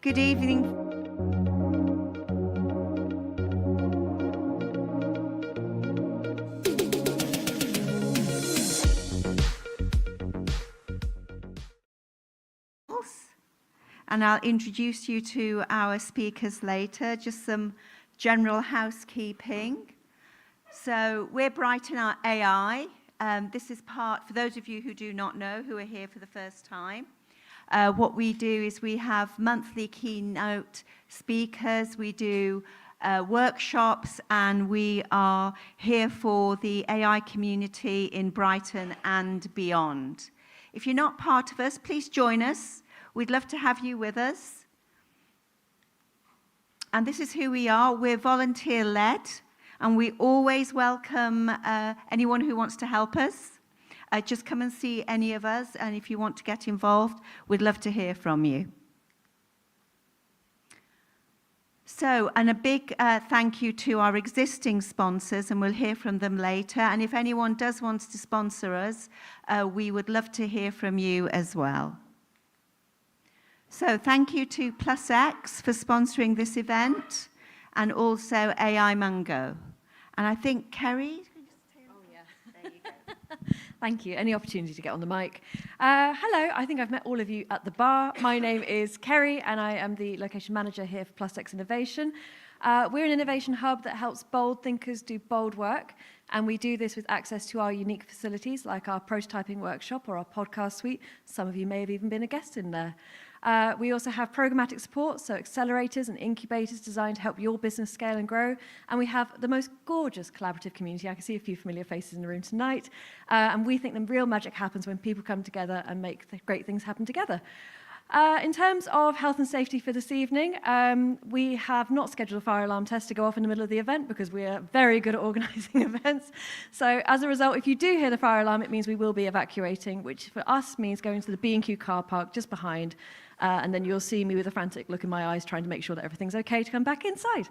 Good evening. And I'll introduce you to our speakers later, just some general housekeeping. So we're Brighton AI. This is part, for those of you who do not know, who are here for the first time, what we do is we have monthly keynote speakers, we do workshops, and we are here for the AI community in Brighton and beyond. If you're not part of us, please join us. We'd love to have you with us. And this is who we are. We're volunteer-led, and we always welcome anyone who wants to help us. Just come and see any of us, and if you want to get involved, we'd love to hear from you. So, and a big thank you to our existing sponsors, and we'll hear from them later. And if anyone does want to sponsor us, we would love to hear from you as well. So thank you to PlusX for sponsoring this event, and also AI Mango. And I think, Kerry? Oh, yeah. There you go. Thank you. Any opportunity to get on the mic. Hello, I think I've met all of you at the bar. My name is Kerry, and I am the location manager here for PlusX Innovation. We're an innovation hub that helps bold thinkers do bold work, and we do this with access to our unique facilities, like our prototyping workshop or our podcast suite. Some of you may have even been a guest in there. We also have programmatic support, so accelerators and incubators designed to help your business scale and grow. And we have the most gorgeous collaborative community. I can see a few familiar faces in the room tonight. And we think the real magic happens when people come together and make great things happen together. In terms of health and safety for this evening, we have not scheduled a fire alarm test to go off in the middle of the event because we are very good at organising events. So as a result, if you do hear the fire alarm, it means we will be evacuating, which for us means going to the B&Q car park just behind, and then you'll see me with a frantic look in my eyes trying to make sure that everything's okay to come back inside.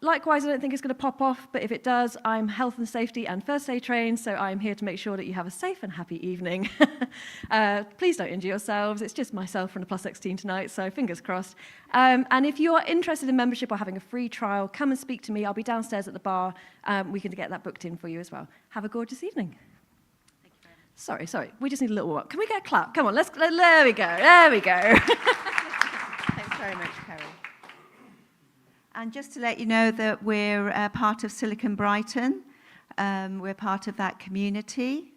Likewise, I don't think it's going to pop off, but if it does, I'm health and safety and first aid trained, so I'm here to make sure that you have a safe and happy evening. Please don't injure yourselves. It's just myself from the PlusX team tonight, so fingers crossed. And if you are interested in membership or having a free trial, come and speak to me. I'll be downstairs at the bar. We can get that booked in for you as well. Have a gorgeous evening. Thank you very much. Sorry. We just need a little warm-up. Can we get a clap? Come on, there we go. There we go. Thanks very much, Kerry. And just to let you know that we're part of Silicon Brighton. We're part of that community.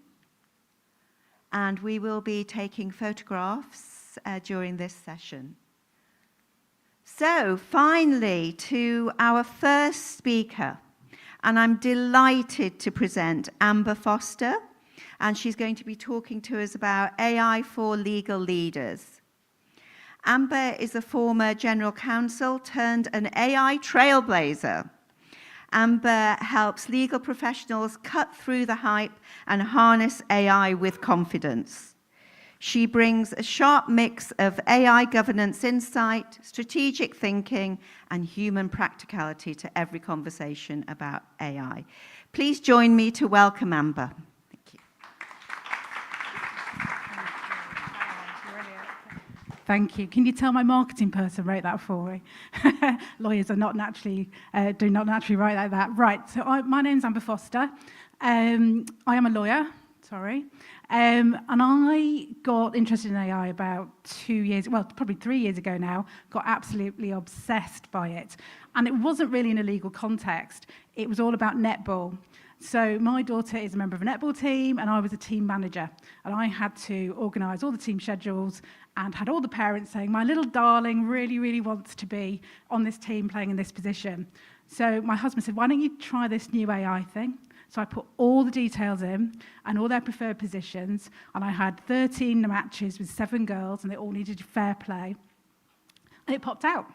And we will be taking photographs during this session. So finally, to our first speaker. And I'm delighted to present Amber Foster. And she's going to be talking to us about AI for legal leaders. Amber is a former general counsel turned an AI trailblazer. Amber helps legal professionals cut through the hype and harness AI with confidence. She brings a sharp mix of AI governance insight, strategic thinking, and human practicality to every conversation about AI. Please join me to welcome Amber. Thank you. Can you tell my marketing person wrote that for me? Lawyers are not naturally, do not naturally write like that. Right, so my name's Amber Foster. I am a lawyer, and I got interested in AI about 2 years, well, probably 3 years ago now, got absolutely obsessed by it. And it wasn't really in a legal context. It was all about netball. So my daughter is a member of a netball team, and I was a team manager. And I had to organise all the team schedules and had all the parents saying, my little darling really, really wants to be on this team playing in this position. So my husband said, why don't you try this new AI thing? So I put all the details in and all their preferred positions, and I had 13 matches with 7 girls, and they all needed fair play. And it popped out.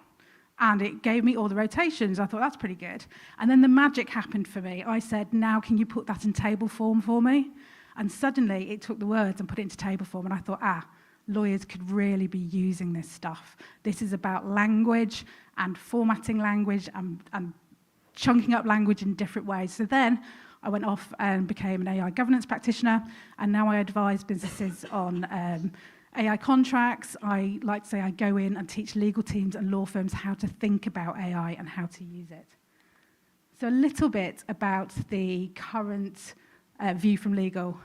And it gave me all the rotations. I thought, that's pretty good. And then the magic happened for me. I said, now can you put that in table form for me? And suddenly it took the words and put it into table form. And I thought, lawyers could really be using this stuff. This is about language and formatting language and chunking up language in different ways. So then I went off and became an AI governance practitioner. And now I advise businesses on AI contracts, I like to say I go in and teach legal teams and law firms how to think about AI and how to use it. So a little bit about the current view from legal.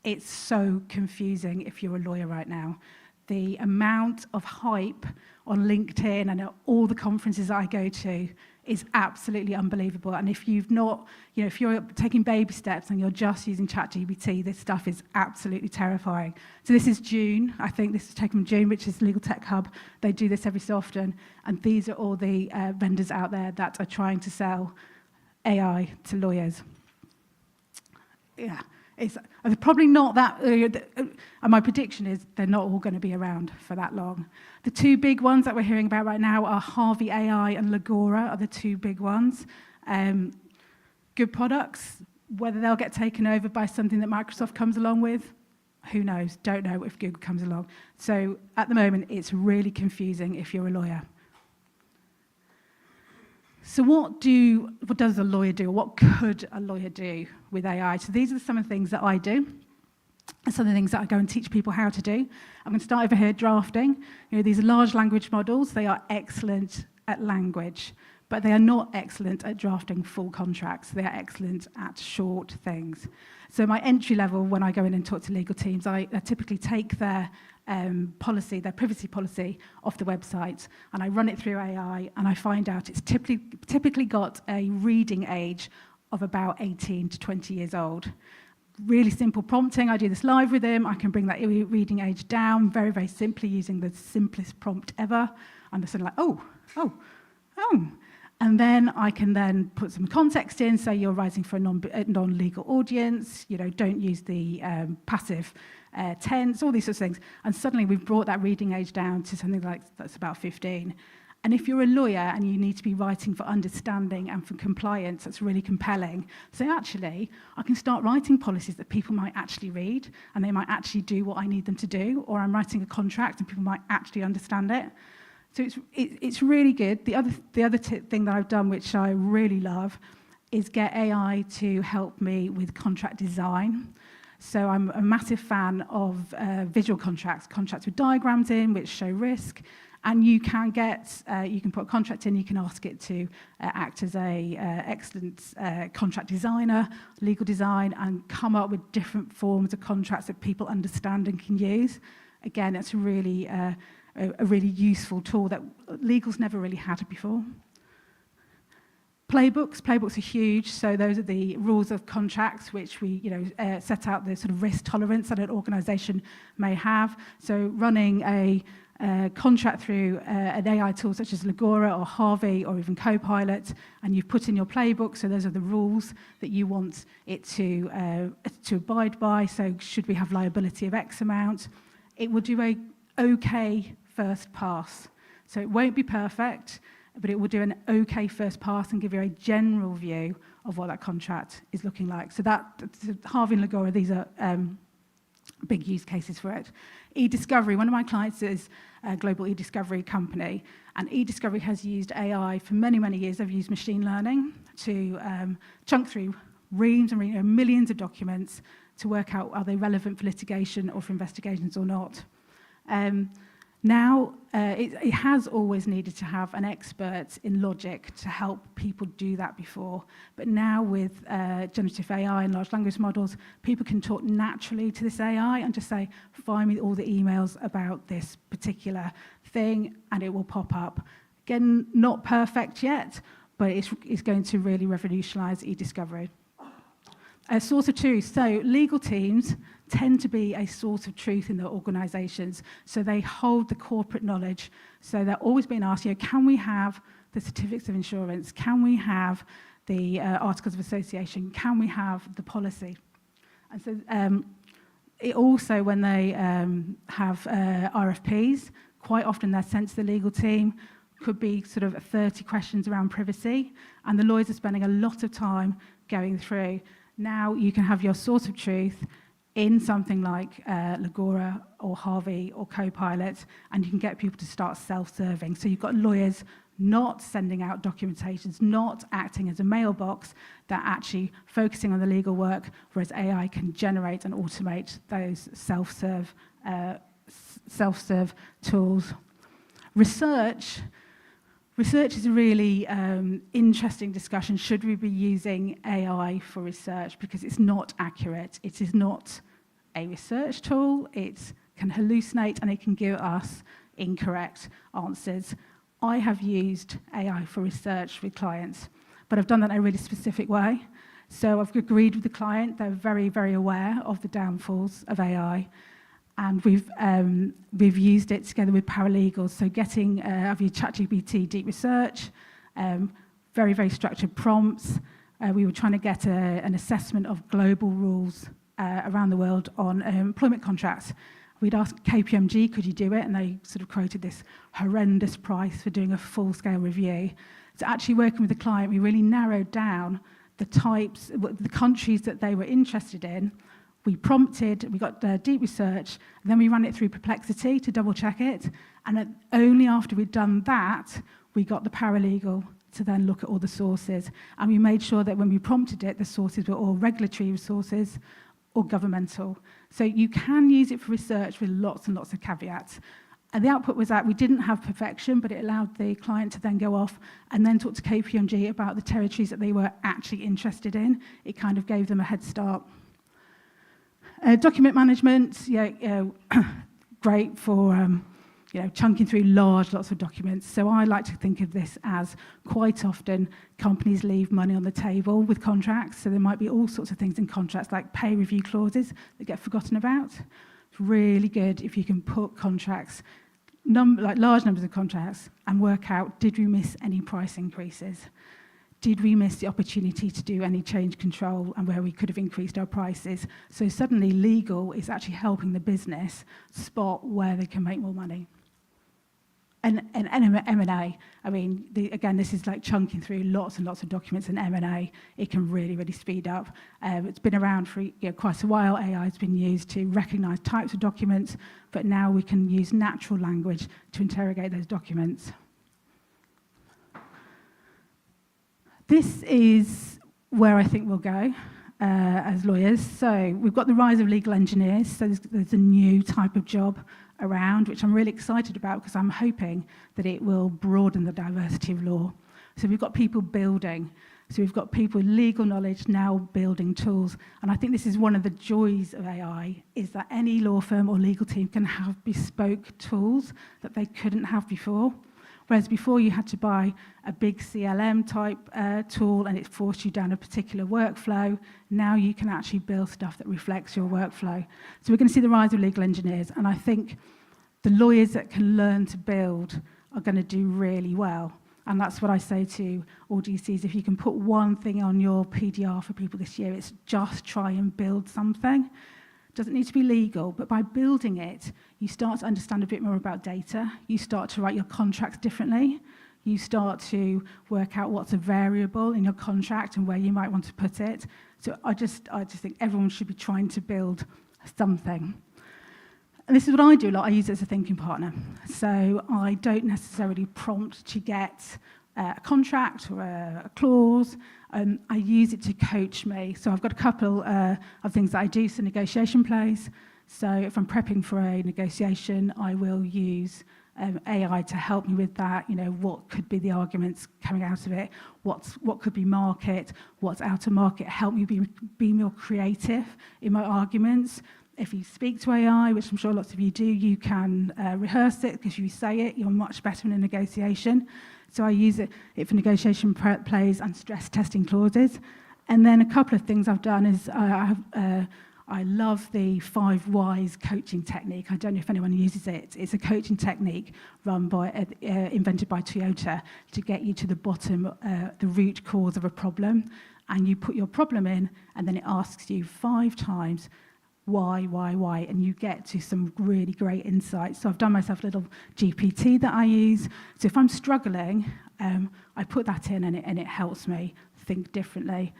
It's so confusing if you're a lawyer right now. The amount of hype on LinkedIn and at all the conferences I go to is absolutely unbelievable. And if you've not, if you're taking baby steps and you're just using ChatGPT, this stuff is absolutely terrifying. So this is June. I think this is taken from June, which is Legal Tech Hub. They do this every so often. And these are all the vendors out there that are trying to sell AI to lawyers. Yeah. They're probably not that, and my prediction is they're not all going to be around for that long. The two big ones that we're hearing about right now are Harvey AI and Legora are the two big ones. Good products, whether they'll get taken over by something that Microsoft comes along with, who knows? Don't know if Google comes along. So at the moment, it's really confusing if you're a lawyer. So what does a lawyer do? What could a lawyer do with AI? So these are some of the things that I do, and some of the things that I go and teach people how to do. I'm going to start over here, drafting. These are large language models. They are excellent at language, but they are not excellent at drafting full contracts. They are excellent at short things. So my entry level, when I go in and talk to legal teams, I typically take their policy, their privacy policy, off the website, and I run it through AI, and I find out it's typically got a reading age of about 18 to 20 years old. Really simple prompting. I do this live with him. I can bring that reading age down very, very simply using the simplest prompt ever. And they're sort of like, oh. And then I can then put some context in, say you're writing for a non-legal audience, don't use the passive tense, all these sorts of things. And suddenly we've brought that reading age down to something like that's about 15. And if you're a lawyer and you need to be writing for understanding and for compliance, that's really compelling. So actually, I can start writing policies that people might actually read, and they might actually do what I need them to do, or I'm writing a contract and people might actually understand it. So it's really good. The other thing that I've done, which I really love, is get AI to help me with contract design. So I'm a massive fan of visual contracts with diagrams in which show risk. And you can put a contract in, you can ask it to act as a excellent contract designer, legal design, and come up with different forms of contracts that people understand and can use. Again, it's really a really useful tool that legal's never really had before. Playbooks are huge. So those are the rules of contracts which we set out the sort of risk tolerance that an organisation may have. So running a contract through an AI tool such as Legora or Harvey or even Copilot, and you've put in your playbook, so those are the rules that you want it to abide by. So should we have liability of X amount? It will do a okay first pass. So it won't be perfect, but it will do an okay first pass and give you a general view of what that contract is looking like. So Harvey and Legora, these are big use cases for it. E-discovery, one of my clients is a global e-discovery company, and e-discovery has used AI for many, many years. They've used machine learning to chunk through reams and millions of documents to work out are they relevant for litigation or for investigations or not. Now, it has always needed to have an expert in logic to help people do that before. But now with generative AI and large language models, people can talk naturally to this AI and just say, find me all the emails about this particular thing, and it will pop up. Again, not perfect yet, but it's going to really revolutionize e-discovery. A source of truth. So legal teams tend to be a source of truth in their organisations. So they hold the corporate knowledge. So they're always being asked, can we have the certificates of insurance? Can we have the articles of association? Can we have the policy? And so it also, when they have RFPs, quite often they're sent to the legal team, could be sort of 30 questions around privacy, and the lawyers are spending a lot of time going through. Now you can have your source of truth in something like Legora or Harvey or Copilot, and you can get people to start self-serving. So you've got lawyers not sending out documentations, not acting as a mailbox, they're actually focusing on the legal work, whereas AI can generate and automate those self-serve self-serve tools. Research is a really interesting discussion. Should we be using AI for research? Because it's not accurate. It is not a research tool. It can hallucinate and it can give us incorrect answers. I have used AI for research with clients, but I've done that in a really specific way. So I've agreed with the client. They're very, very aware of the downfalls of AI. And we've used it together with paralegals. So I've used ChatGPT deep research, very, very structured prompts. We were trying to get an assessment of global rules around the world on employment contracts. We'd asked KPMG, could you do it? And they sort of quoted this horrendous price for doing a full-scale review. So actually working with the client, we really narrowed down the countries that they were interested in. We prompted, we got deep research, and then we ran it through Perplexity to double-check it. And only after we'd done that, we got the paralegal to then look at all the sources. And we made sure that when we prompted it, the sources were all regulatory sources or governmental. So you can use it for research with lots and lots of caveats. And the output was that we didn't have perfection, but it allowed the client to then go off and then talk to KPMG about the territories that they were actually interested in. It kind of gave them a head start. Document management, great for chunking through lots of documents. So I like to think of this as quite often companies leave money on the table with contracts. So there might be all sorts of things in contracts like pay review clauses that get forgotten about. It's really good if you can put contracts, large numbers of contracts, and work out, did we miss any price increases? Did we miss the opportunity to do any change control and where we could have increased our prices? So suddenly legal is actually helping the business spot where they can make more money. And M&A, I mean, again, this is like chunking through lots and lots of documents in M&A. It can really, really speed up. It's been around for quite a while. AI has been used to recognize types of documents, but now we can use natural language to interrogate those documents. This is where I think we'll go as lawyers. So we've got the rise of legal engineers. So there's a new type of job around, which I'm really excited about because I'm hoping that it will broaden the diversity of law. So we've got people building. So we've got people with legal knowledge now building tools. And I think this is one of the joys of AI, is that any law firm or legal team can have bespoke tools that they couldn't have before. Whereas before you had to buy a big CLM type tool and it forced you down a particular workflow, now you can actually build stuff that reflects your workflow. So we're going to see the rise of legal engineers, and I think the lawyers that can learn to build are going to do really well. And that's what I say to all GCs. If you can put one thing on your PDR for people this year, it's just try and build something. Doesn't need to be legal, but by building it, you start to understand a bit more about data. You start to write your contracts differently. You start to work out what's a variable in your contract and where you might want to put it. So I just think everyone should be trying to build something. And this is what I do a lot. I use it as a thinking partner. So I don't necessarily prompt to get a contract or a clause. I use it to coach me. So I've got a couple of things that I do. So negotiation plays. So if I'm prepping for a negotiation, I will use AI to help me with that. What could be the arguments coming out of it? What could be market? What's out of market? Help me be more creative in my arguments. If you speak to AI, which I'm sure lots of you do, you can rehearse it, because if you say it, you're much better in a negotiation. So I use it for negotiation plays and stress testing clauses. And then a couple of things I've done is I love the 5 Whys coaching technique. I don't know if anyone uses it. It's a coaching technique invented by Toyota to get you to the bottom, the root cause of a problem. And you put your problem in, and then it asks you 5 times, why, and you get to some really great insights. So I've done myself a little GPT that I use. So if I'm struggling, I put that in, and it helps me think differently.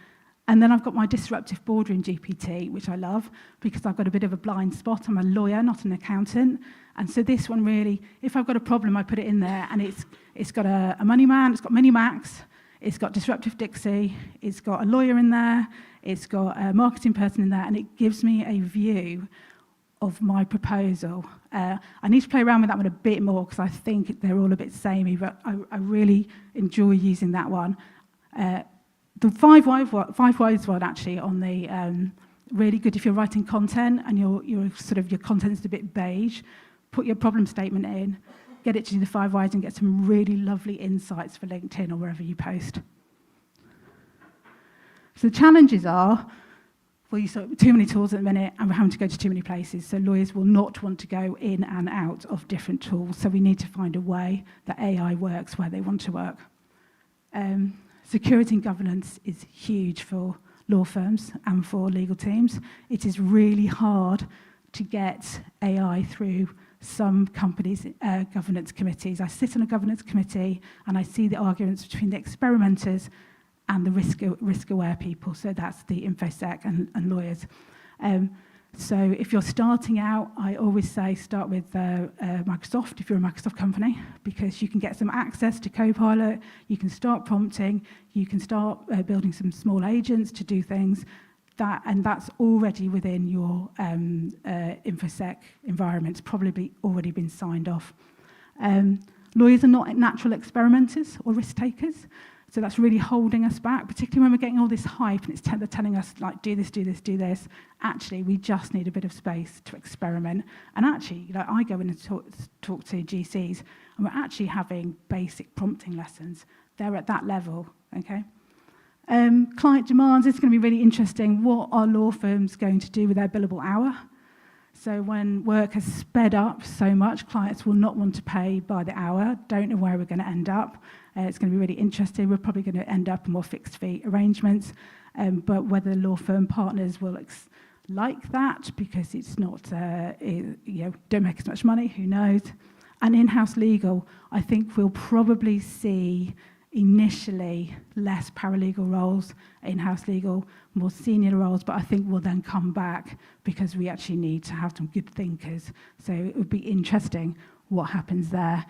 And then I've got my disruptive boardroom GPT, which I love, because I've got a bit of a blind spot. I'm a lawyer, not an accountant. And so this one really, if I've got a problem, I put it in there, and it's got a money man, it's got mini Max, it's got disruptive Dixie, it's got a lawyer in there, it's got a marketing person in there, and it gives me a view of my proposal. I need to play around with that one a bit more because I think they're all a bit samey, but I really enjoy using that one. The five whys one actually on the really good if you're writing content and your content's a bit beige, put your problem statement in, get it to do the 5 whys and get some really lovely insights for LinkedIn or wherever you post. So the challenges are, well, you saw too many tools at the minute and we're having to go to too many places. So lawyers will not want to go in and out of different tools. So we need to find a way that AI works where they want to work. Security and governance is huge for law firms and for legal teams. It is really hard to get AI through some companies' governance committees. I sit on a governance committee and I see the arguments between the experimenters and the risk-aware people. So that's the InfoSec and lawyers. So if you're starting out, I always say start with Microsoft, if you're a Microsoft company, because you can get some access to Copilot, you can start prompting, you can start building some small agents to do things, and that's already within your InfoSec environment. It's probably already been signed off. Lawyers are not natural experimenters or risk takers. So that's really holding us back, particularly when we're getting all this hype and they're telling us, like, do this, do this, do this. Actually, we just need a bit of space to experiment. And actually, I go in and talk to GCs, and we're actually having basic prompting lessons. They're at that level, okay? Client demands, it's going to be really interesting. What are law firms going to do with their billable hour? So when work has sped up so much, clients will not want to pay by the hour. Don't know where we're going to end up. It's going to be really interesting. We're probably going to end up in more fixed fee arrangements, but whether law firm partners will like that because it's not, don't make as much money, who knows? And in-house legal, I think we'll probably see initially less paralegal roles, in-house legal, more senior roles, but I think we'll then come back because we actually need to have some good thinkers. So it would be interesting what happens there.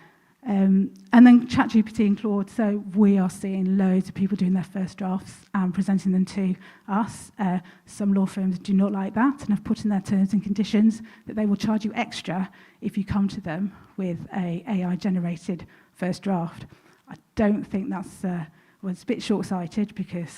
And then ChatGPT and Claude, so we are seeing loads of people doing their first drafts and presenting them to us. Some law firms do not like that and have put in their terms and conditions that they will charge you extra if you come to them with a AI-generated first draft. I don't think that's, it's a bit short-sighted because,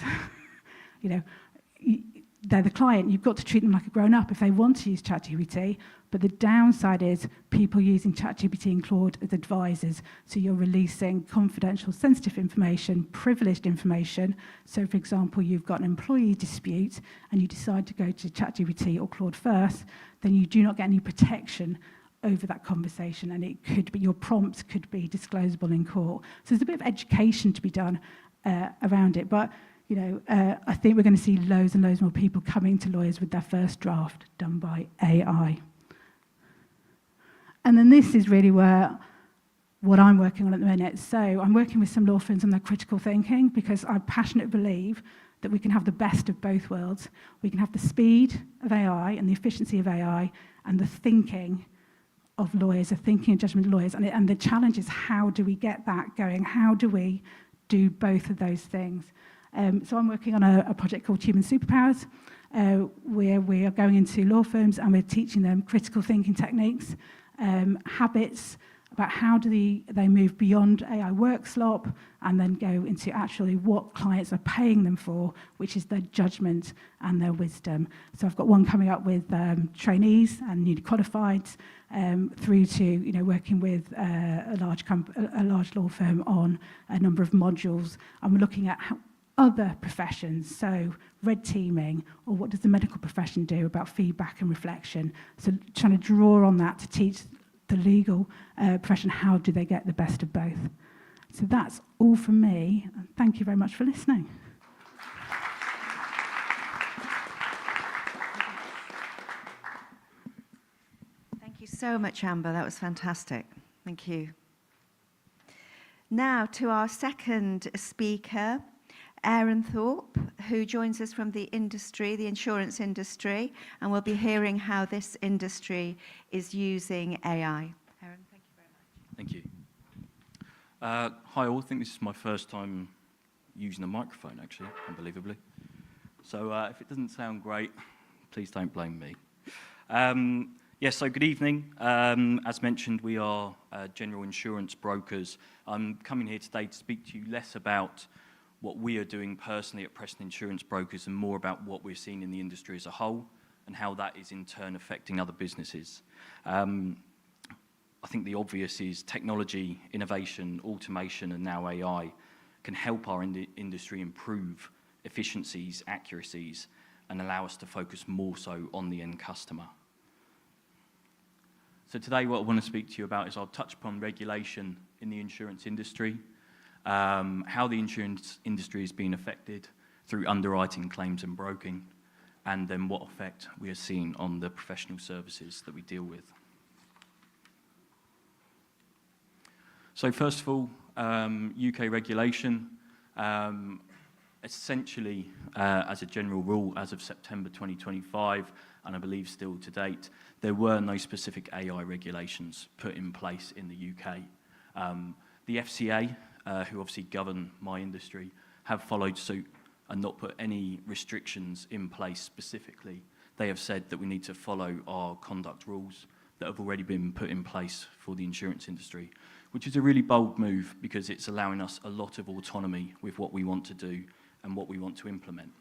they're the client. You've got to treat them like a grown-up if they want to use ChatGPT. But the downside is people using ChatGPT and Claude as advisors. So you're releasing confidential, sensitive information, privileged information. So, for example, you've got an employee dispute and you decide to go to ChatGPT or Claude first, then you do not get any protection over that conversation, and it could be your prompts could be disclosable in court. So there's a bit of education to be done around it. But I think we're going to see loads and loads more people coming to lawyers with their first draft done by AI. And then this is really what I'm working on at the minute. So I'm working with some law firms on their critical thinking because I passionately believe that we can have the best of both worlds. We can have the speed of AI and the efficiency of AI and the thinking of lawyers, the thinking and judgment of lawyers. And the challenge is, how do we get that going? How do we do both of those things? So I'm working on a project called Human Superpowers, where we are going into law firms and we're teaching them critical thinking techniques, habits, about how do they move beyond AI work slop and then go into actually what clients are paying them for, which is their judgment and their wisdom. So I've got one coming up with trainees and newly qualifieds, through to working with a large law firm on a number of modules, and we're looking at other professions, so red teaming, or what does the medical profession do about feedback and reflection. So trying to draw on that to teach the legal profession how do they get the best of both. So that's all from me. Thank you very much for listening. Thank you so much, Amber. That was fantastic. Thank you. Now to our second speaker, Aaron Thorpe, who joins us from the industry, the insurance industry, and we'll be hearing how this industry is using AI. Aaron, thank you very much. Thank you. Hi all, I think this is my first time using a microphone, actually, unbelievably. So if it doesn't sound great, please don't blame me. Yes, so good evening. As mentioned, we are general insurance brokers. I'm coming here today to speak to you less about what we are doing personally at Preston Insurance Brokers and more about what we're seeing in the industry as a whole and how that is in turn affecting other businesses. I think the obvious is technology, innovation, automation, and now AI can help our industry improve efficiencies, accuracies, and allow us to focus more so on the end customer. So today what I want to speak to you about is I'll touch upon regulation in the insurance industry, how the insurance industry is being affected through underwriting, claims and broking, and then what effect we are seeing on the professional services that we deal with. So first of all, UK regulation. Essentially, as a general rule, as of September 2025, and I believe still to date, there were no specific AI regulations put in place in the UK. The FCA, who obviously govern my industry, have followed suit and not put any restrictions in place specifically. They have said that we need to follow our conduct rules that have already been put in place for the insurance industry, which is a really bold move because it's allowing us a lot of autonomy with what we want to do and what we want to implement.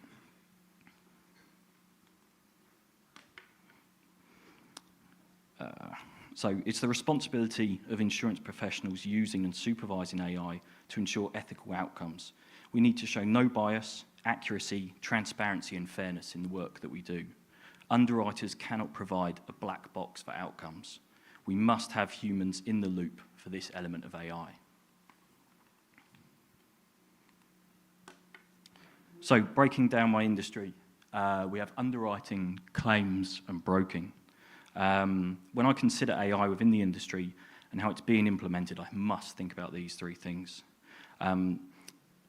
So it's the responsibility of insurance professionals using and supervising AI to ensure ethical outcomes. We need to show no bias, accuracy, transparency and fairness in the work that we do. Underwriters cannot provide a black box for outcomes. We must have humans in the loop for this element of AI. So breaking down my industry, we have underwriting, claims and broking. When I consider AI within the industry and how it's being implemented, I must think about these three things.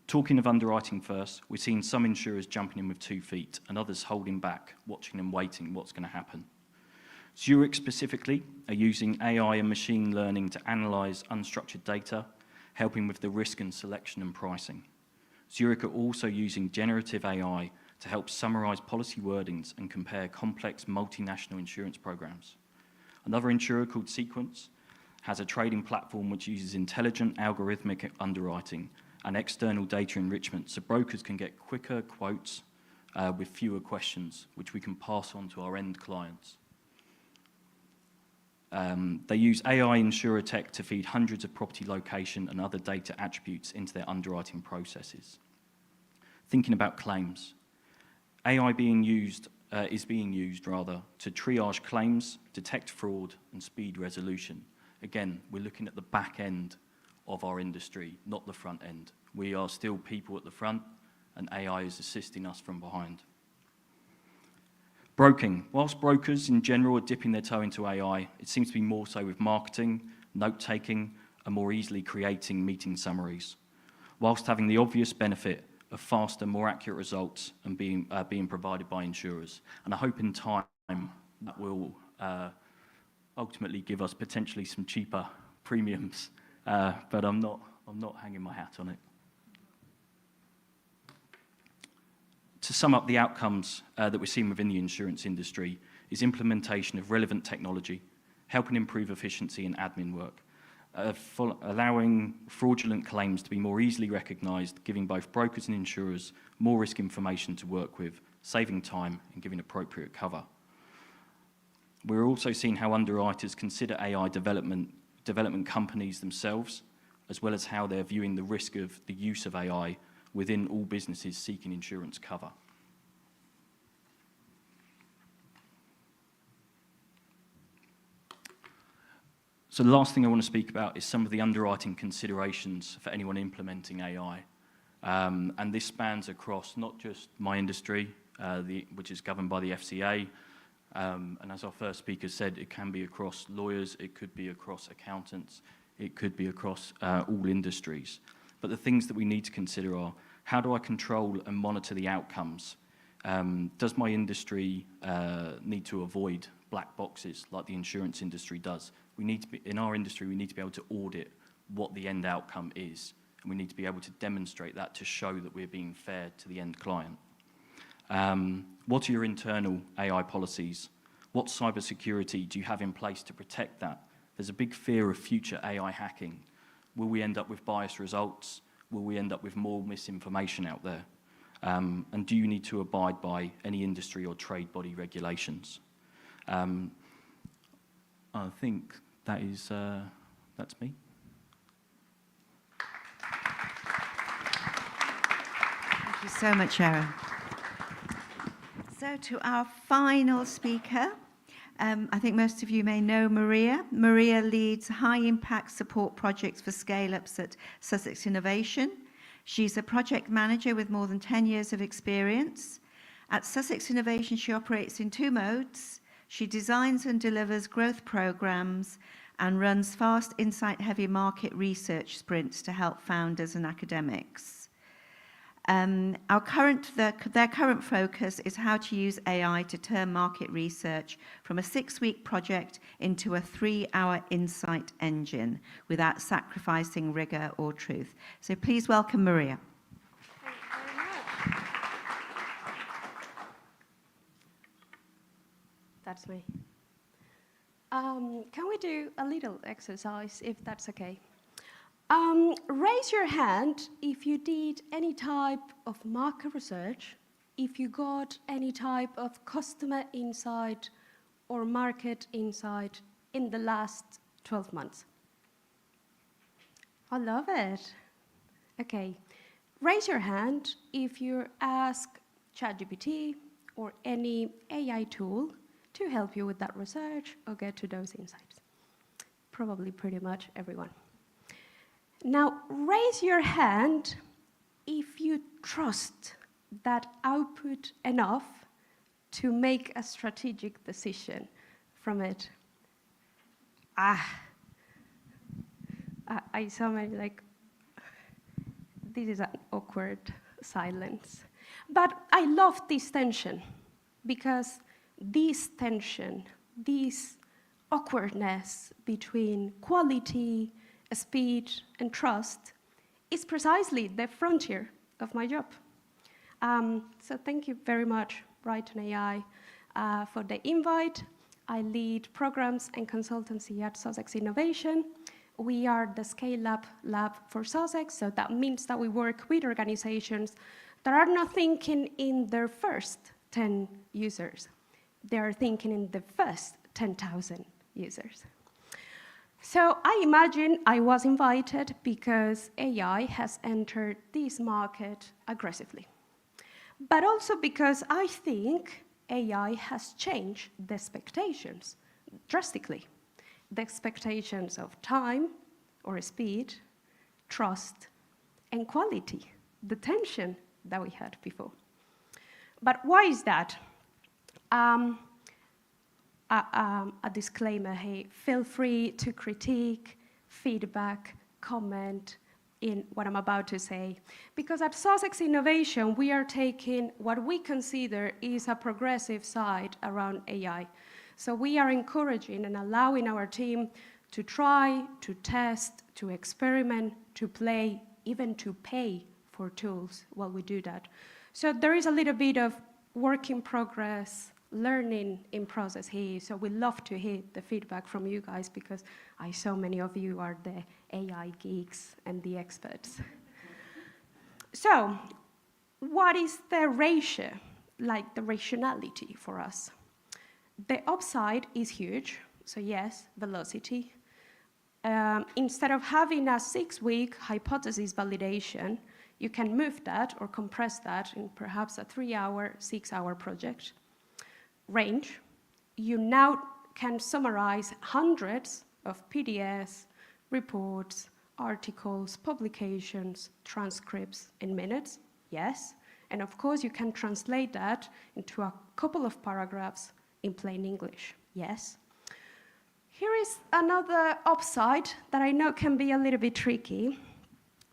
Talking of underwriting first, we're seeing some insurers jumping in with 2 feet and others holding back, watching and waiting what's going to happen. Zurich specifically are using AI and machine learning to analyse unstructured data, helping with the risk and selection and pricing. Zurich are also using generative AI to help summarise policy wordings and compare complex multinational insurance programs. Another insurer called Sequence has a trading platform which uses intelligent algorithmic underwriting and external data enrichment so brokers can get quicker quotes with fewer questions, which we can pass on to our end clients. They use AI insurer tech to feed hundreds of property location and other data attributes into their underwriting processes. Thinking about claims, AI is being used to triage claims, detect fraud and speed resolution. Again, we're looking at the back end of our industry, not the front end. We are still people at the front and AI is assisting us from behind. Broking. Whilst brokers in general are dipping their toe into AI, it seems to be more so with marketing, note-taking, and more easily creating meeting summaries, whilst having the obvious benefit of faster, more accurate results and being provided by insurers. And I hope in time that will ultimately give us potentially some cheaper premiums, but I'm not hanging my hat on it. To sum up the outcomes that we're seeing within the insurance industry is implementation of relevant technology, helping improve efficiency and admin work, allowing fraudulent claims to be more easily recognised, giving both brokers and insurers more risk information to work with, saving time and giving appropriate cover. We're also seeing how underwriters consider AI development companies themselves, as well as how they're viewing the risk of the use of AI within all businesses seeking insurance cover. So the last thing I want to speak about is some of the underwriting considerations for anyone implementing AI. And this spans across not just my industry, which is governed by the FCA, and as our first speaker said, it can be across lawyers, it could be across accountants, it could be across all industries. But the things that we need to consider are, how do I control and monitor the outcomes? Does my industry need to avoid black boxes like the insurance industry does? In our industry, we need to be able to audit what the end outcome is, and we need to be able to demonstrate that to show that we're being fair to the end client. What are your internal AI policies? What cybersecurity do you have in place to protect that? There's a big fear of future AI hacking. Will we end up with biased results? Will we end up with more misinformation out there? And do you need to abide by any industry or trade body regulations? I think that's me. Thank you so much, Aaron. So to our final speaker, I think most of you may know Maria. Maria leads high-impact support projects for scale-ups at Sussex Innovation. She's a project manager with more than 10 years of experience. At Sussex Innovation, she operates in 2 modes. She designs and delivers growth programs and runs fast, insight-heavy market research sprints to help founders and academics. Their current focus is how to use AI to turn market research from a 6-week project into a 3-hour insight engine without sacrificing rigor or truth. So please welcome Maria. Thank you very much. That's me. Can we do a little exercise, if that's okay? Raise your hand if you did any type of market research, if you got any type of customer insight or market insight in the last 12 months. I love it. Okay. Raise your hand if you ask ChatGPT or any AI tool to help you with that research or get to those insights. Probably pretty much everyone. Now, raise your hand if you trust that output enough to make a strategic decision from it. I saw many like, this is an awkward silence. But I love this tension, because this tension, this awkwardness between quality, speed, and trust is precisely the frontier of my job. So thank you very much, Brighton AI, for the invite. I lead programs and consultancy at Sussex Innovation. We are the scale-up lab for Sussex, so that means that we work with organizations that are not thinking in their first 10 users. They are thinking in the first 10,000 users. So I imagine I was invited because AI has entered this market aggressively, but also because I think AI has changed the expectations drastically. The expectations of time or speed, trust, and quality, the tension that we had before. But why is that? A disclaimer here, feel free to critique, feedback, comment in what I'm about to say. Because at Sussex Innovation, we are taking what we consider is a progressive side around AI. So we are encouraging and allowing our team to try, to test, to experiment, to play, even to pay for tools while we do that. So there is a little bit of work in progress, learning in process here. So we love to hear the feedback from you guys, because I saw many of you are the AI geeks and the experts. So what is the ratio, like the rationality for us? The upside is huge. So yes, velocity. Instead of having a 6-week hypothesis validation, you can move that or compress that in perhaps a 3-hour, 6-hour project. Range, you now can summarize hundreds of PDFs, reports, articles, publications, transcripts in minutes, yes. And of course, you can translate that into a couple of paragraphs in plain English, yes. Here is another upside that I know can be a little bit tricky,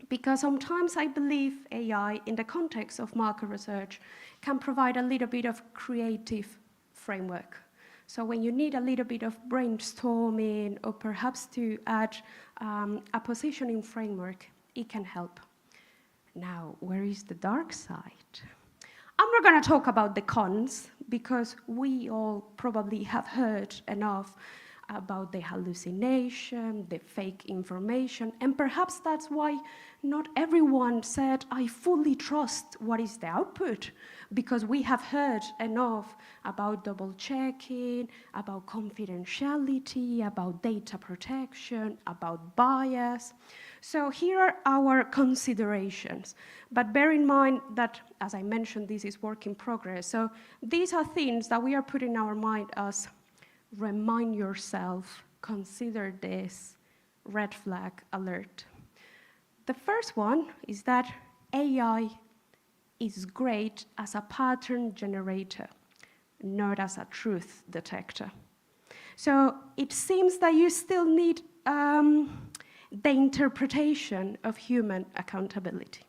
because sometimes I believe AI, in the context of market research, can provide a little bit of creative framework. So when you need a little bit of brainstorming, or perhaps to add a positioning framework, it can help. Now, where is the dark side? I'm not going to talk about the cons, because we all probably have heard enough about the hallucination, the fake information, and perhaps that's why not everyone said, I fully trust what is the output, because we have heard enough about double checking, about confidentiality, about data protection, about bias. So here are our considerations. But bear in mind that, as I mentioned, this is work in progress. So these are things that we are putting in our mind as remind yourself, consider this, red flag alert. The first one is that AI is great as a pattern generator, not as a truth detector. So it seems that you still need the interpretation of human accountability.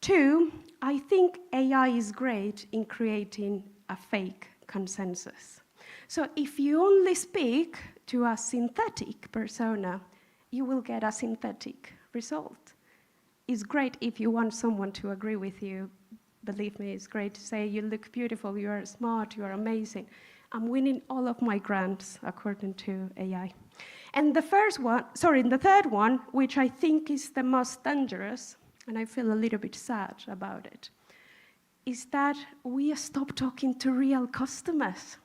2, I think AI is great in creating a fake consensus. So if you only speak to a synthetic persona, you will get a synthetic result. It's great if you want someone to agree with you. Believe me, it's great to say, you look beautiful, you are smart, you are amazing. I'm winning all of my grants according to AI. And the third one, which I think is the most dangerous, and I feel a little bit sad about it, is that we stop talking to real customers.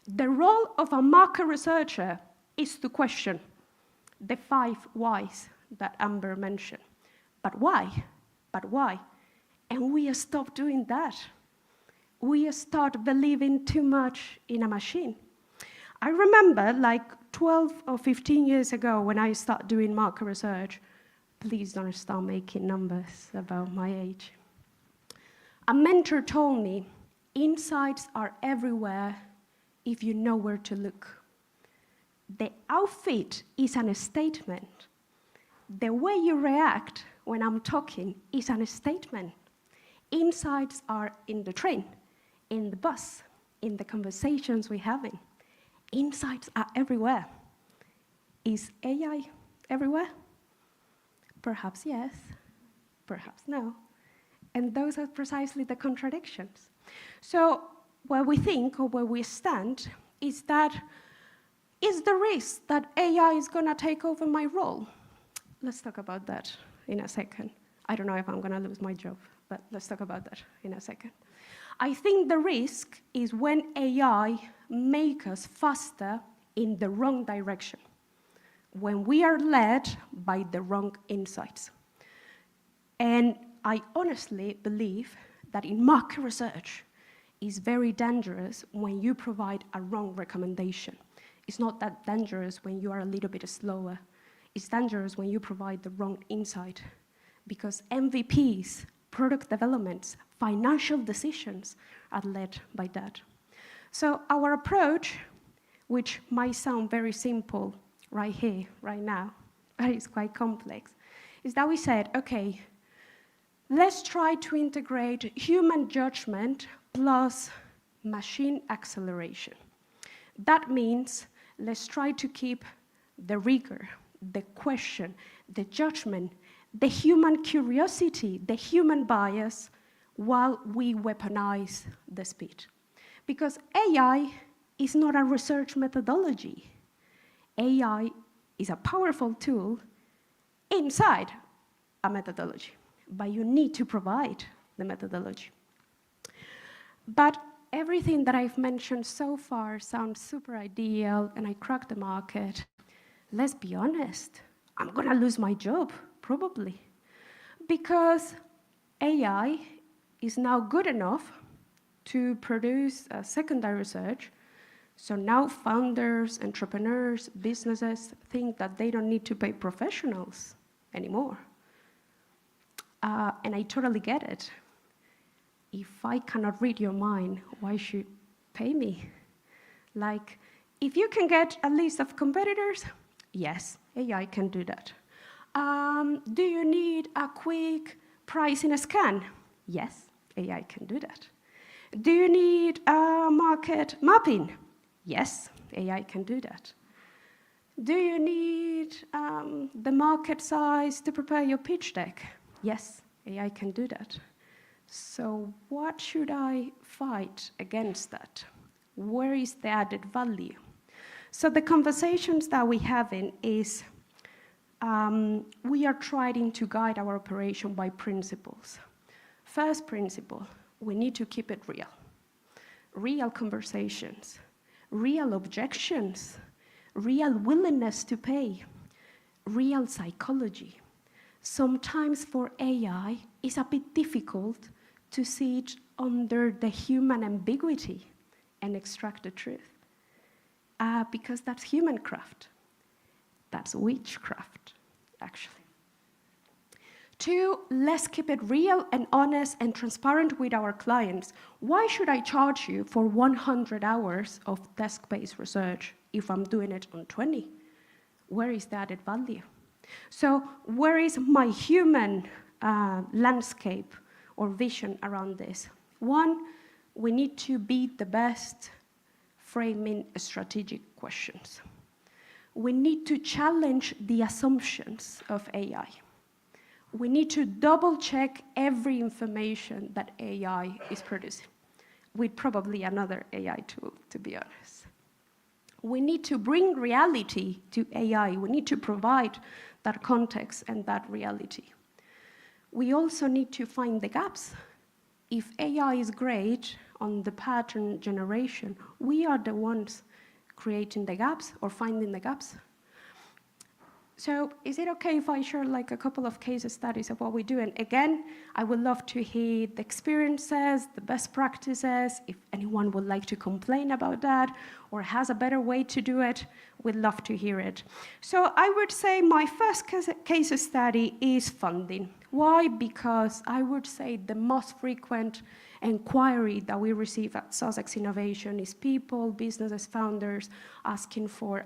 The role of a market researcher is to question the 5 whys that Amber mentioned. But why? But why? And we stop doing that. We start believing too much in a machine. I remember like 12 or 15 years ago when I started doing market research, please don't start making numbers about my age. A mentor told me, insights are everywhere if you know where to look. The outfit is a statement. The way you react when I'm talking is a statement. Insights are in the train, in the bus, in the conversations we're having. Insights are everywhere. Is AI everywhere? Perhaps yes, perhaps no. And those are precisely the contradictions. So where we think or where we stand is that is the risk that AI is going to take over my role? Let's talk about that in a second. I don't know if I'm going to lose my job, but let's talk about that in a second. I think the risk is when AI makes us faster in the wrong direction, when we are led by the wrong insights. And I honestly believe that in market research, it's very dangerous when you provide a wrong recommendation. It's not that dangerous when you are a little bit slower. It's dangerous when you provide the wrong insight, because MVPs, product developments, financial decisions are led by that. So our approach, which might sound very simple right here, right now, but it's quite complex, is that we said, okay, let's try to integrate human judgment plus machine acceleration. That means let's try to keep the rigor, the question, the judgment, the human curiosity, the human bias, while we weaponize the speed. Because AI is not a research methodology. AI is a powerful tool inside a methodology, but you need to provide the methodology. But everything that I've mentioned so far sounds super ideal, and I cracked the market. Let's be honest, I'm gonna lose my job, probably, because AI is now good enough to produce secondary research. So now founders, entrepreneurs, businesses think that they don't need to pay professionals anymore. And I totally get it. If I cannot read your mind, why should you pay me? Like, if you can get a list of competitors, yes, AI can do that. Do you need a quick pricing scan? Yes, AI can do that. Do you need market mapping? Yes, AI can do that. Do you need the market size to prepare your pitch deck? Yes, AI can do that. So what should I fight against that? Where is the added value? So the conversations that we have in is we are trying to guide our operation by principles. First principle, we need to keep it real. Real conversations, real objections, real willingness to pay, real psychology. Sometimes for AI, it's a bit difficult to see it under the human ambiguity and extract the truth. Because that's human craft. That's witchcraft, actually. 2, let's keep it real and honest and transparent with our clients. Why should I charge you for 100 hours of desk-based research if I'm doing it on 20? Where is the added value? So where is my human landscape or vision around this? 1, we need to be the best framing strategic questions. We need to challenge the assumptions of AI. We need to double-check every information that AI is producing, with probably another AI tool, to be honest. We need to bring reality to AI. We need to provide that context and that reality. We also need to find the gaps. If AI is great on the pattern generation, we are the ones creating the gaps or finding the gaps. So is it okay if I share like a couple of case studies of what we do? And again, I would love to hear the experiences, the best practices. If anyone would like to complain about that or has a better way to do it, we'd love to hear it. So I would say my first case study is funding. Why? Because I would say the most frequent inquiry that we receive at Sussex Innovation is people, businesses, founders asking for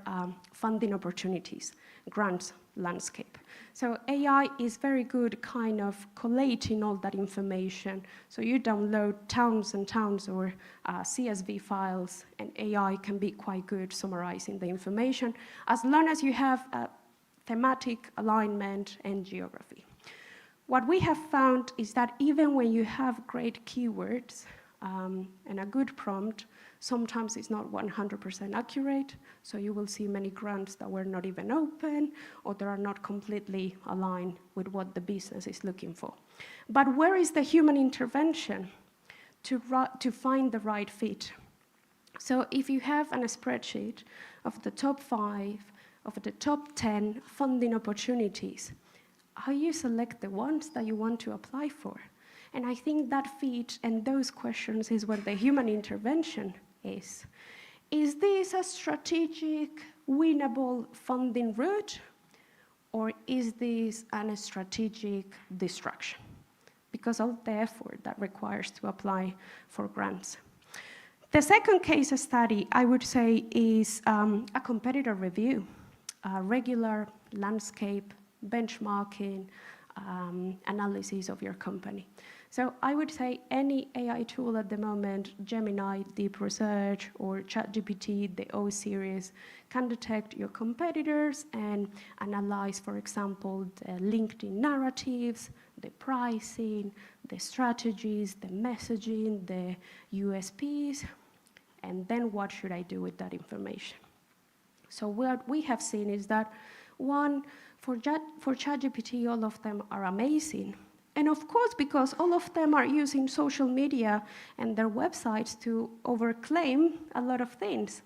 funding opportunities, grants landscape. So AI is very good kind of collating all that information. So you download tons and tons or CSV files, and AI can be quite good summarizing the information as long as you have thematic alignment and geography. What we have found is that even when you have great keywords and a good prompt, sometimes it's not 100% accurate, so you will see many grants that were not even open or that are not completely aligned with what the business is looking for. But where is the human intervention to find the right fit? So if you have a spreadsheet of the top 5, of the top 10 funding opportunities, how you select the ones that you want to apply for? And I think that fit and those questions is where the human intervention is. Is this a strategic, winnable funding route, or is this a strategic distraction? Because of the effort that requires to apply for grants. The second case study, I would say, is a competitor review, a regular landscape benchmarking analysis of your company. So I would say any AI tool at the moment, Gemini, Deep Research, or ChatGPT, the O series, can detect your competitors and analyze, for example, the LinkedIn narratives, the pricing, the strategies, the messaging, the USPs, and then what should I do with that information? So what we have seen is that, one, for ChatGPT, all of them are amazing. And of course, because all of them are using social media and their websites to overclaim a lot of things,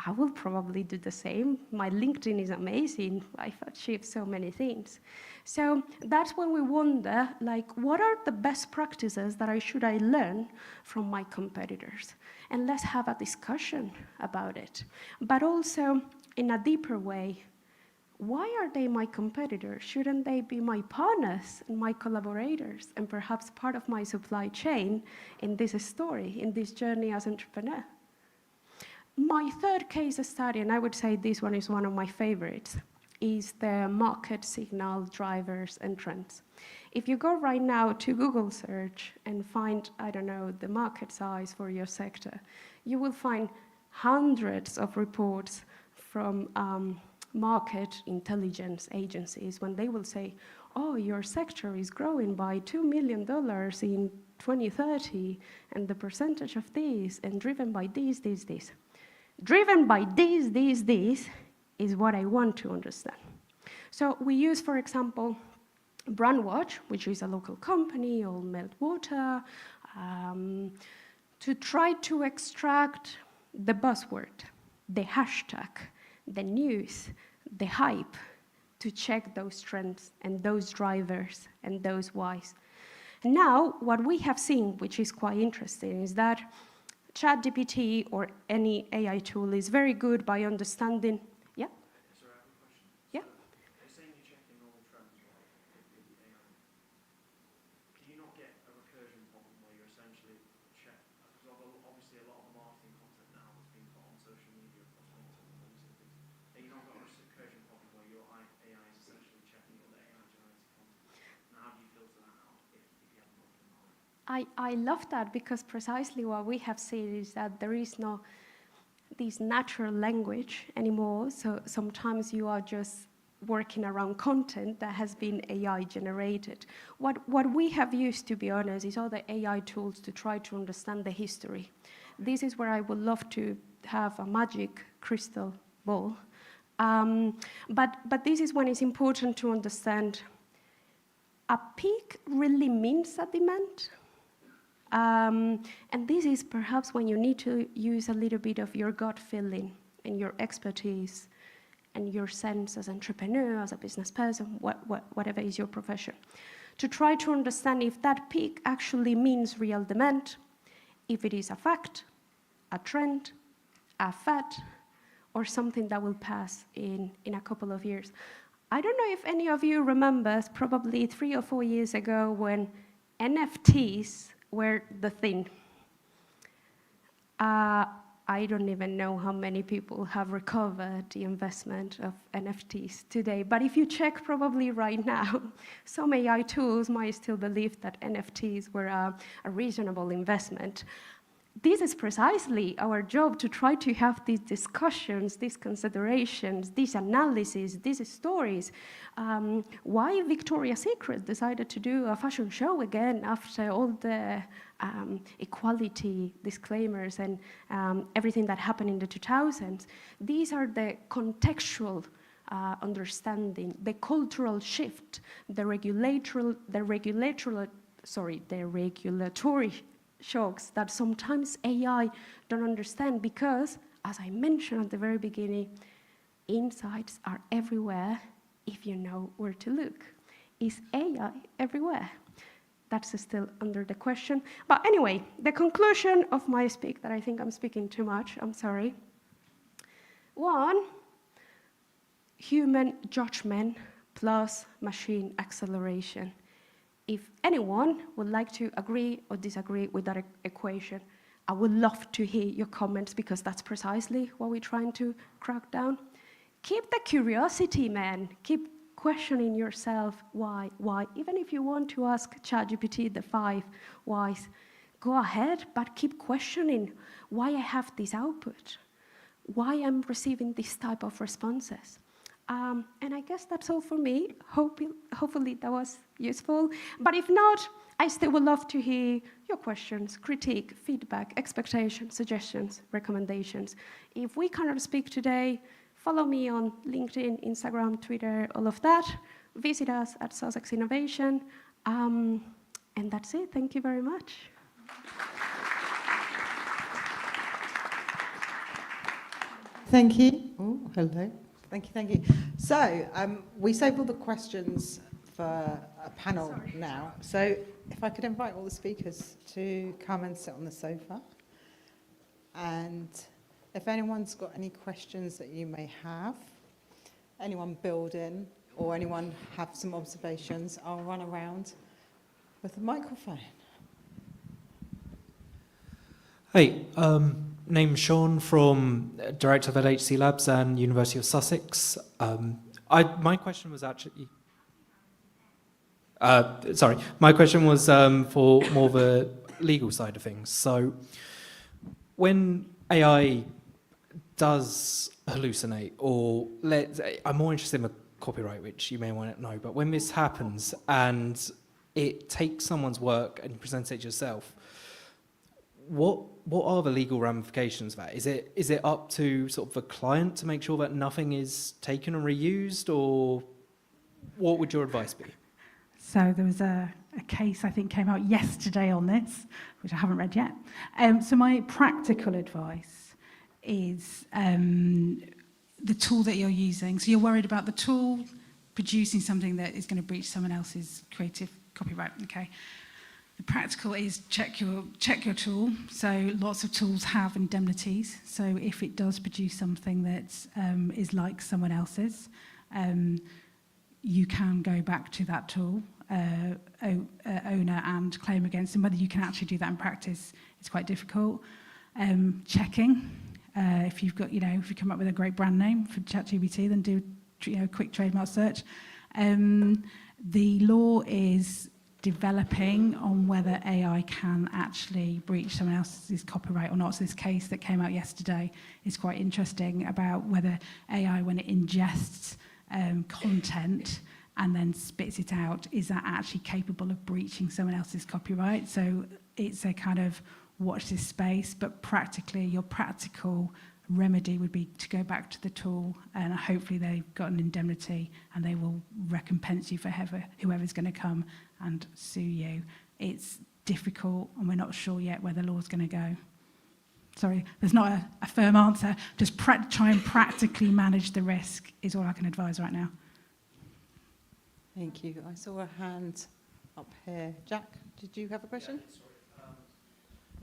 I will probably do the same. My LinkedIn is amazing. I've achieved so many things. So that's when we wonder, like, what are the best practices that should I learn from my competitors? And let's have a discussion about it. But also, in a deeper way, why are they my competitors? Shouldn't they be my partners and my collaborators and perhaps part of my supply chain in this story, in this journey as an entrepreneur? My third case study, and I would say this one is one of my favorites, is the market signal drivers and trends. If you go right now to Google search and find, I don't know, the market size for your sector, you will find hundreds of reports from market intelligence agencies when they will say, oh, your sector is growing by $2 million in 2030, and the percentage of this, and driven by this. Driven by this is what I want to understand. So we use, for example, Brandwatch, which is a local company, or Meltwater, to try to extract the buzzword, the hashtag, the news, the hype, to check those trends and those drivers and those whys. Now, what we have seen, which is quite interesting, is that ChatGPT or any AI tool is very good by understanding. Yeah? Sorry, I have a question. Yeah? You're saying you're checking all the trends, right, with the AI. Do you not get a recursion problem where you're essentially check? Because obviously a lot of the marketing content now has been put on social media across LinkedIn and all these other things. And you not got a recursion problem where your AI is essentially checking all the AI-generated content. Now, how do you filter that out if you haven't got them already? I love that, because precisely what we have seen is that there is no this natural language anymore. So sometimes you are just working around content that has been AI generated. What we have used, to be honest, is all the AI tools to try to understand the history. This is where I would love to have a magic crystal ball. But this is when it's important to understand a peak really means a demand. And this is perhaps when you need to use a little bit of your gut feeling and your expertise and your sense as an entrepreneur, as a business person, whatever is your profession, to try to understand if that peak actually means real demand, if it is a fact, a trend, a fad, or something that will pass in a couple of years. I don't know if any of you remembers, probably 3 or 4 years ago, when NFTs were the thing. I don't even know how many people have recovered the investment of NFTs today. But if you check probably right now, some AI tools might still believe that NFTs were a reasonable investment. This is precisely our job, to try to have these discussions, these considerations, these analyses, these stories. Why Victoria's Secret decided to do a fashion show again after all the equality disclaimers and everything that happened in the 2000s. These are the contextual understanding, the cultural shift, the regulatory shocks that sometimes AI don't understand, because, as I mentioned at the very beginning, insights are everywhere if you know where to look. Is AI everywhere? That's still under the question. But anyway, the conclusion of my speak, that I think I'm speaking too much, I'm sorry. 1, human judgment plus machine acceleration. If anyone would like to agree or disagree with that equation, I would love to hear your comments, because that's precisely what we're trying to crack down. Keep the curiosity, man. Keep questioning yourself, why? Even if you want to ask ChatGPT the 5 whys, go ahead, but keep questioning why I have this output, why I'm receiving this type of responses. And I guess that's all for me. Hopefully that was useful. But if not, I still would love to hear your questions, critique, feedback, expectations, suggestions, recommendations. If we cannot speak today, follow me on LinkedIn, Instagram, Twitter, all of that. Visit us at Sussex Innovation. And that's it. Thank you very much. Thank you. Oh, hello. Thank you. So we saved all the questions for a panel now. So if I could invite all the speakers to come and sit on the sofa. And if anyone's got any questions that you may have, anyone building or anyone have some observations, I'll run around with the microphone. Hey, name's Sean, from Director of HC Labs and University of Sussex. My question was actually... my question was for more of a legal side of things. So when AI does hallucinate, or I'm more interested in the copyright, which you may want to know, but when this happens and it takes someone's work and presents it to yourself. What are the legal ramifications of that? Is it up to sort of the client to make sure that nothing is taken and reused, or what would your advice be? So there was a case I think came out yesterday on this, which I haven't read yet. So my practical advice is the tool that you're using. So you're worried about the tool producing something that is going to breach someone else's creative copyright. Okay. The practical is check your tool. So lots of tools have indemnities. So if it does produce something that is like someone else's, you can go back to that tool owner and claim against them. Whether you can actually do that in practice is quite difficult. Checking. If you've got, if you come up with a great brand name for ChatGPT, then do a quick trademark search. The law is developing on whether AI can actually breach someone else's copyright or not. So this case that came out yesterday is quite interesting about whether AI, when it ingests content and then spits it out, is that actually capable of breaching someone else's copyright? So it's a kind of watch this space, but practically your practical remedy would be to go back to the tool, and hopefully they've got an indemnity and they will recompense you for whoever's going to come and sue you. It's difficult and we're not sure yet where the law's going to go. Sorry, there's not a firm answer. Just try and practically manage the risk is all I can advise right now. Thank you. I saw a hand up here. Jack, did you have a question?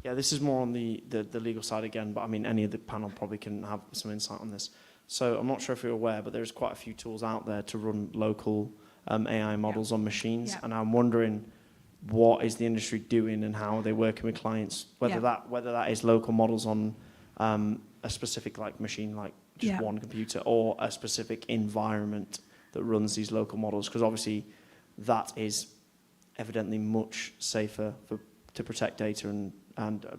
Yeah, this is more on the legal side again, but I mean, any of the panel probably can have some insight on this. So I'm not sure if you're aware, but there's quite a few tools out there to run local AI models on machines. And I'm wondering, what is the industry doing and how are they working with clients, whether that is local models on a specific machine, like just one computer, or a specific environment that runs these local models, because obviously that is evidently much safer to protect data and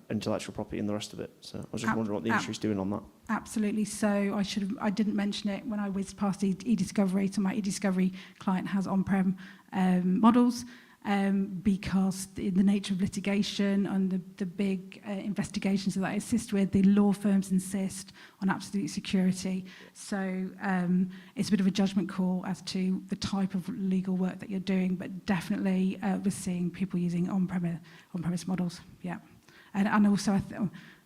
intellectual property and the rest of it. So I was just wondering what the industry's doing on that. Absolutely. So I didn't mention it when I whizzed past eDiscovery. So my eDiscovery client has on-prem models because in the nature of litigation and the big investigations that I assist with, the law firms insist on absolute security. So it's a bit of a judgment call as to the type of legal work that you're doing, but definitely we're seeing people using on-premise models. Yeah. And also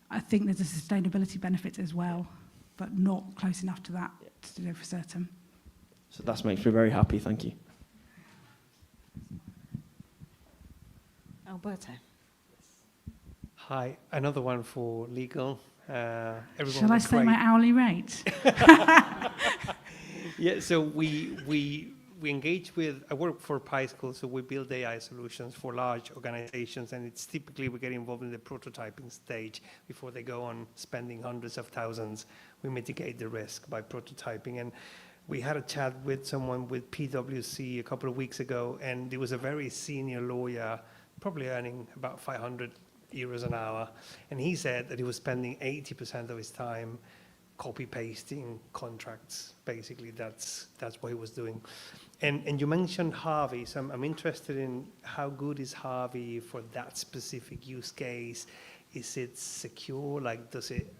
I think there's a sustainability benefit as well, but not close enough to that to know for certain. So that makes me very happy. Thank you. Alberto. Hi, another one for legal. Shall I say my hourly rate? Yeah, so we engage with, I work for PySchool, so we build AI solutions for large organizations, and it's typically we get involved in the prototyping stage before they go on spending hundreds of thousands. We mitigate the risk by prototyping. And we had a chat with someone with PwC a couple of weeks ago, and there was a very senior lawyer, probably earning about 500 euros an hour. And he said that he was spending 80% of his time copy-pasting contracts. Basically, that's what he was doing. And you mentioned Harvey, so I'm interested in how good is Harvey for that specific use case? Is it secure? Like, does it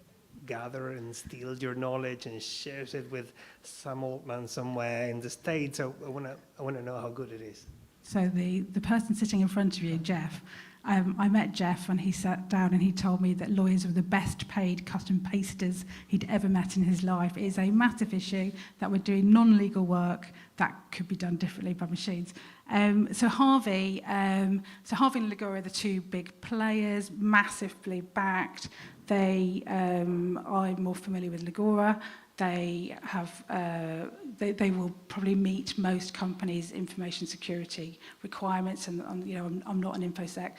gather and steal your knowledge and shares it with some old man somewhere in the States? So I want to know how good it is. So the person sitting in front of you, Jeff, I met Jeff and he sat down and he told me that lawyers were the best paid custom pasters he'd ever met in his life. It is a massive issue that we're doing non-legal work that could be done differently by machines. So Harvey and Legora are the two big players, massively backed. I'm more familiar with Legora. They have, they will probably meet most companies' information security requirements, and I'm not an InfoSec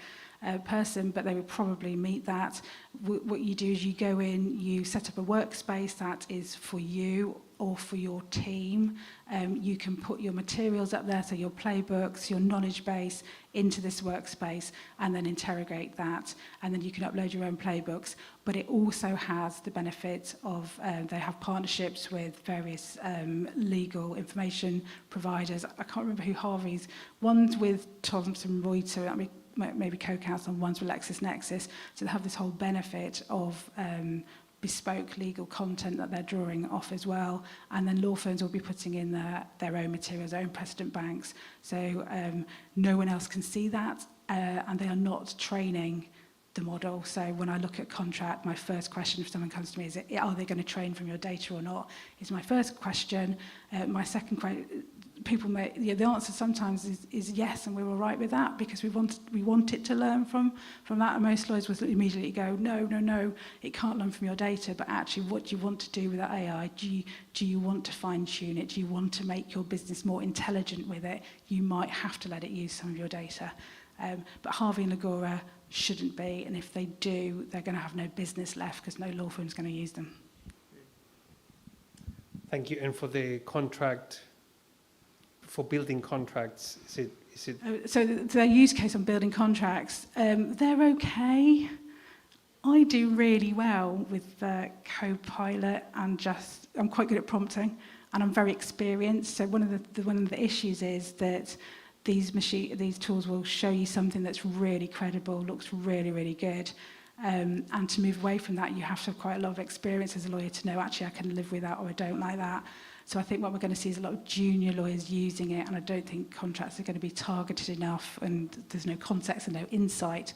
person, but they will probably meet that. What you do is you go in, you set up a workspace that is for you or for your team. You can put your materials up there, so your playbooks, your knowledge base, into this workspace and then interrogate that. And then you can upload your own playbooks. But it also has the benefit of, they have partnerships with various legal information providers. I can't remember who Harvey's, one's with Thomson Reuters, I mean, maybe co-counsel, and one's with LexisNexis. So they have this whole benefit of bespoke legal content that they're drawing off as well. And then law firms will be putting in their own materials, their own precedent banks. So no one else can see that, and they are not training the model. So when I look at contract, my first question if someone comes to me is, are they going to train from your data or not? Is my first question. My second question, people may, the answer sometimes is yes, and we're all right with that because we want it to learn from that. And most lawyers will immediately go, no, it can't learn from your data. But actually, what do you want to do with that AI? Do you want to fine tune it? Do you want to make your business more intelligent with it? You might have to let it use some of your data. But Harvey and Legora shouldn't be, and if they do, they're going to have no business left because no law firm's going to use them. Thank you. And for the contract, for building contracts, is it? So their use case on building contracts, they're okay. I do really well with Copilot and I'm quite good at prompting, and I'm very experienced. So one of the issues is that these tools will show you something that's really credible, looks really, really good. And to move away from that, you have to have quite a lot of experience as a lawyer to know, actually, I can live with that or I don't like that. So I think what we're going to see is a lot of junior lawyers using it, and I don't think contracts are going to be targeted enough, and there's no context and no insight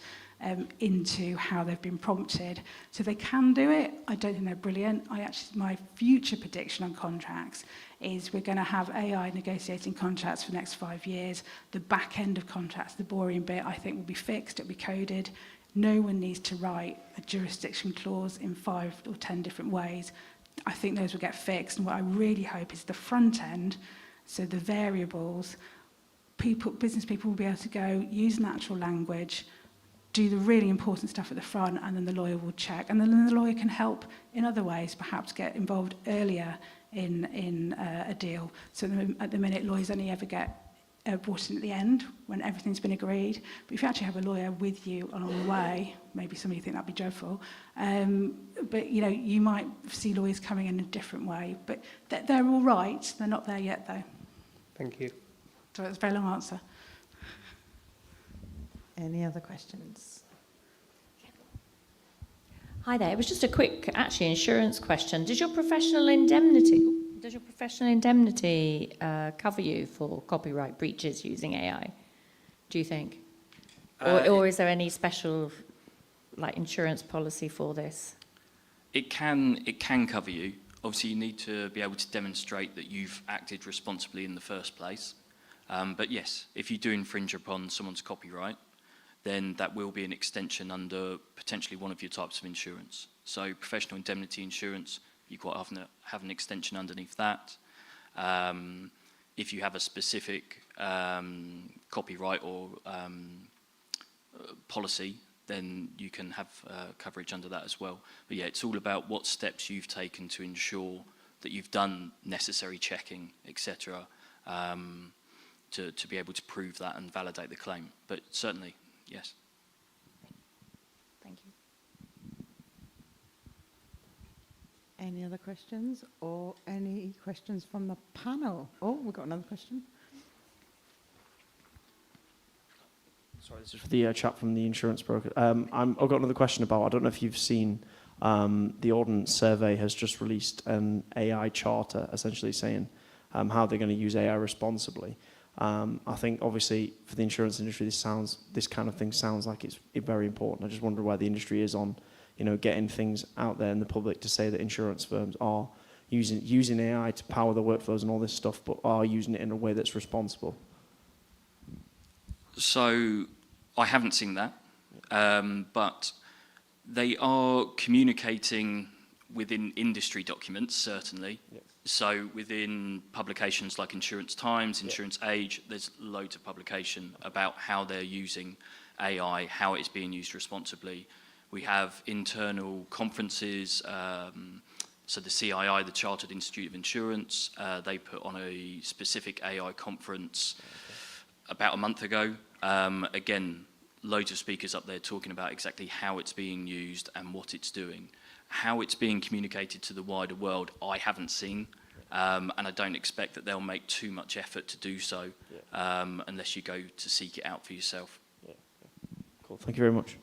into how they've been prompted. So they can do it. I don't think they're brilliant. My future prediction on contracts is we're going to have AI negotiating contracts for the next 5 years. The back end of contracts, the boring bit, I think will be fixed, it'll be coded. No one needs to write a jurisdiction clause in 5 or 10 different ways. I think those will get fixed, and what I really hope is the front end, so the variables, business people will be able to go, use natural language, do the really important stuff at the front, and then the lawyer will check. And then the lawyer can help in other ways, perhaps get involved earlier in a deal. So at the minute, lawyers only ever get brought in at the end when everything's been agreed. But if you actually have a lawyer with you along the way, maybe some of you think that'd be dreadful, but you might see lawyers coming in a different way. But they're all right. They're not there yet, though. Thank you. So it's a very long answer. Any other questions? Hi there. It was just a quick, actually, insurance question. Does your professional indemnity cover you for copyright breaches using AI? Do you think, or is there any special, insurance policy for this? It can cover you. Obviously, you need to be able to demonstrate that you've acted responsibly in the first place. But yes, if you do infringe upon someone's copyright, then that will be an extension under potentially one of your types of insurance. So professional indemnity insurance, you quite often have an extension underneath that. If you have a specific copyright or policy, then you can have coverage under that as well. But yeah, it's all about what steps you've taken to ensure that you've done necessary checking, etc., to be able to prove that and validate the claim. But certainly, yes. Thank you. Any other questions or any questions from the panel? Oh, we've got another question. Sorry, this is for the chat from the insurance broker. I've got another question about, I don't know if you've seen, the Ordnance Survey has just released an AI charter, essentially saying how they're going to use AI responsibly. I think, obviously, for the insurance industry, this kind of thing sounds like it's very important. I just wonder where the industry is on, getting things out there in the public to say that insurance firms are using AI to power the workflows and all this stuff, but are using it in a way that's responsible. So I haven't seen that, but they are communicating within industry documents, certainly. Yep. So within publications like Insurance Times, Insurance Age, there's loads of publication about how they're using AI, how it's being used responsibly. We have internal conferences, So the CII, the Chartered Institute of Insurance, they put on a specific AI conference about a month ago. Again, loads of speakers up there talking about exactly how it's being used and what it's doing. How it's being communicated to the wider world, I haven't seen, and I don't expect that they'll make too much effort to do so unless you go to seek it out for yourself. Yeah. Cool. Thank you very much.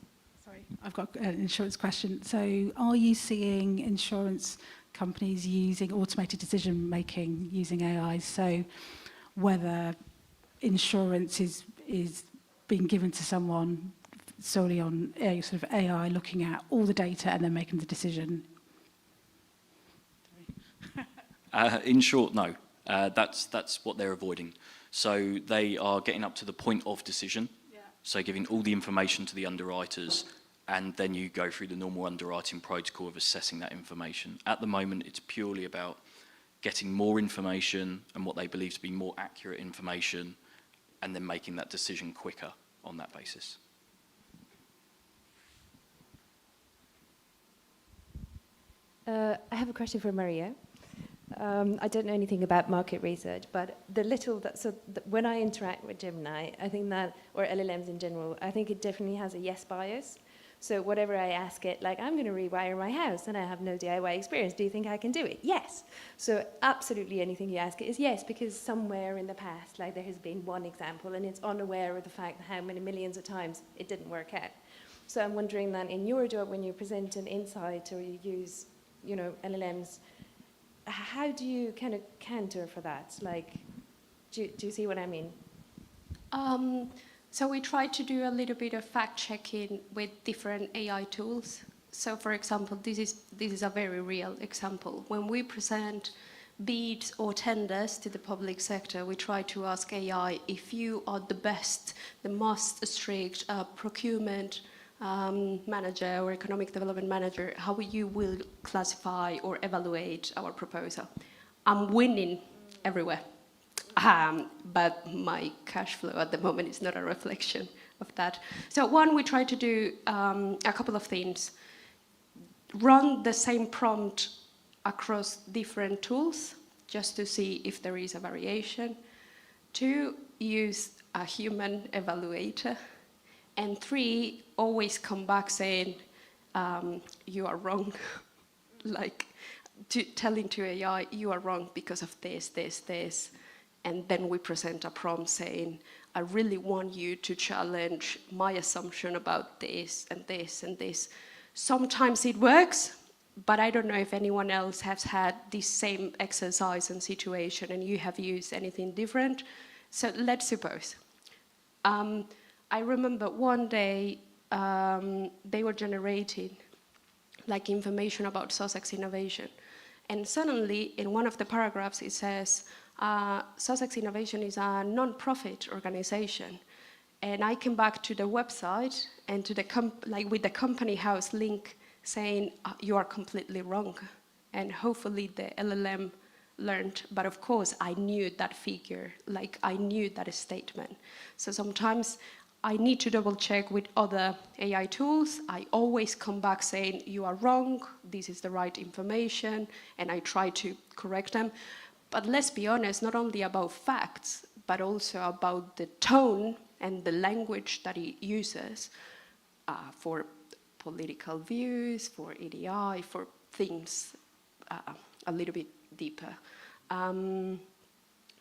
Sorry, I've got an insurance question. So are you seeing insurance companies using automated decision making using AI? So whether insurance is being given to someone solely on sort of AI looking at all the data and then making the decision? In short, no. That's what they're avoiding. So they are getting up to the point of decision, so giving all the information to the underwriters, and then you go through the normal underwriting protocol of assessing that information. At the moment, it's purely about getting more information and what they believe to be more accurate information, and then making that decision quicker on that basis. I have a question for Maria. I don't know anything about market research, but when I interact with Gemini, I think that, or LLMs in general, I think it definitely has a yes bias. So whatever I ask it, like, I'm going to rewire my house and I have no DIY experience. Do you think I can do it? Yes. So absolutely anything you ask it is yes, because somewhere in the past, like, there has been one example and it's unaware of the fact how many millions of times it didn't work out. So I'm wondering that in your job, when you present an insight or you use, LLMs, how do you kind of counter for that? Like, do you see what I mean? So we try to do a little bit of fact-checking with different AI tools. So for example, this is a very real example. When we present bids or tenders to the public sector, we try to ask AI, if you are the best, the most strict procurement manager or economic development manager, how you will classify or evaluate our proposal. I'm winning everywhere. But my cash flow at the moment is not a reflection of that. So one, we try to do a couple of things. Run the same prompt across different tools, just to see if there is a variation. 2, use a human evaluator. And 3, always come back saying, you are wrong. Like, telling to AI, you are wrong because of this, this, this. And then we present a prompt saying, I really want you to challenge my assumption about this and this and this. Sometimes it works, but I don't know if anyone else has had this same exercise and situation and you have used anything different. So let's suppose. I remember one day they were generating like information about Sussex Innovation. And suddenly in one of the paragraphs it says, Sussex Innovation is a non-profit organization. And I came back to the website and to the with the company house link saying, you are completely wrong. And hopefully the LLM learned, but of course I knew that figure, like I knew that statement. So sometimes I need to double check with other AI tools. I always come back saying, you are wrong, this is the right information, and I try to correct them. But let's be honest, not only about facts, but also about the tone and the language that it uses for political views, for EDI, for things a little bit deeper.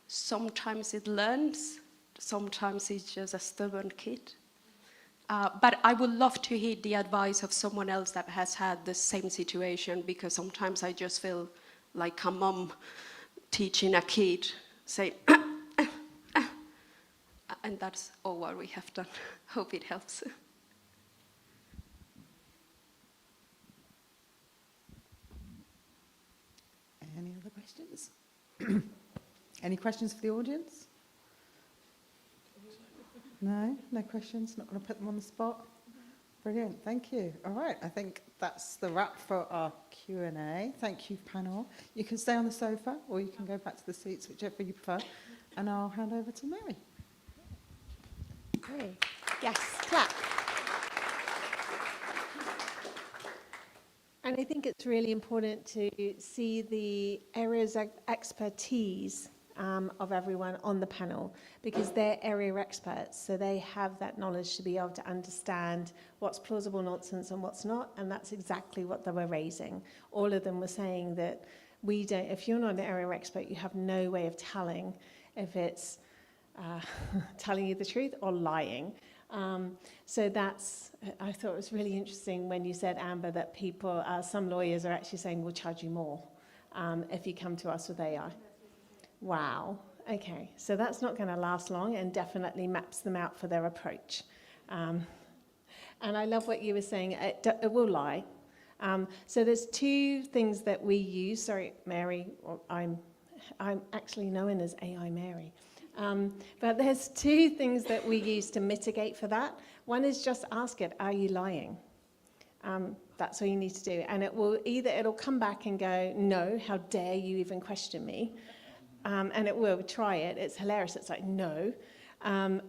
Sometimes it learns, sometimes it's just a stubborn kid. But I would love to hear the advice of someone else that has had the same situation, because sometimes I just feel like a mom teaching a kid, say, and that's all what we have done. Hope it helps. Any other questions? Any questions for the audience? No? No questions? Not going to put them on the spot? Brilliant, thank you. All right, I think that's the wrap for our Q&A. Thank you, panel. You can stay on the sofa or you can go back to the seats, whichever you prefer, and I'll hand over to Mary. Great. Yes, clap. And I think it's really important to see the areas of expertise of everyone on the panel, because they're area experts, so they have that knowledge to be able to understand what's plausible nonsense and what's not, and that's exactly what they were raising. All of them were saying that we don't, if you're not an area expert, you have no way of telling if it's telling you the truth or lying. So that's, I thought it was really interesting when you said, Amber, that people, some lawyers are actually saying we'll charge you more if you come to us with AI. Wow. Okay. So that's not going to last long and definitely maps them out for their approach. And I love what you were saying. It will lie. So there's two things that we use. Sorry, Mary. I'm actually known as AI Mary. But there's two things that we use to mitigate for that. One is just ask it, are you lying? That's all you need to do. And it will it'll come back and go, no, how dare you even question me? And it will try it. It's hilarious. It's like, no.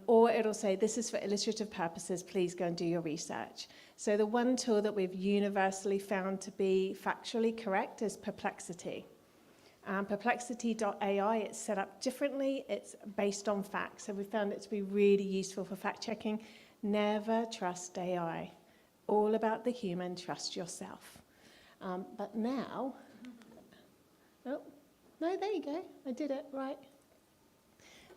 Or it'll say, this is for illustrative purposes. Please go and do your research. So the one tool that we've universally found to be factually correct is Perplexity. Perplexity.ai, it's set up differently. It's based on facts. So we found it to be really useful for fact checking. Never trust AI. All about the human, trust yourself. But now, oh, no, there you go. I did it right.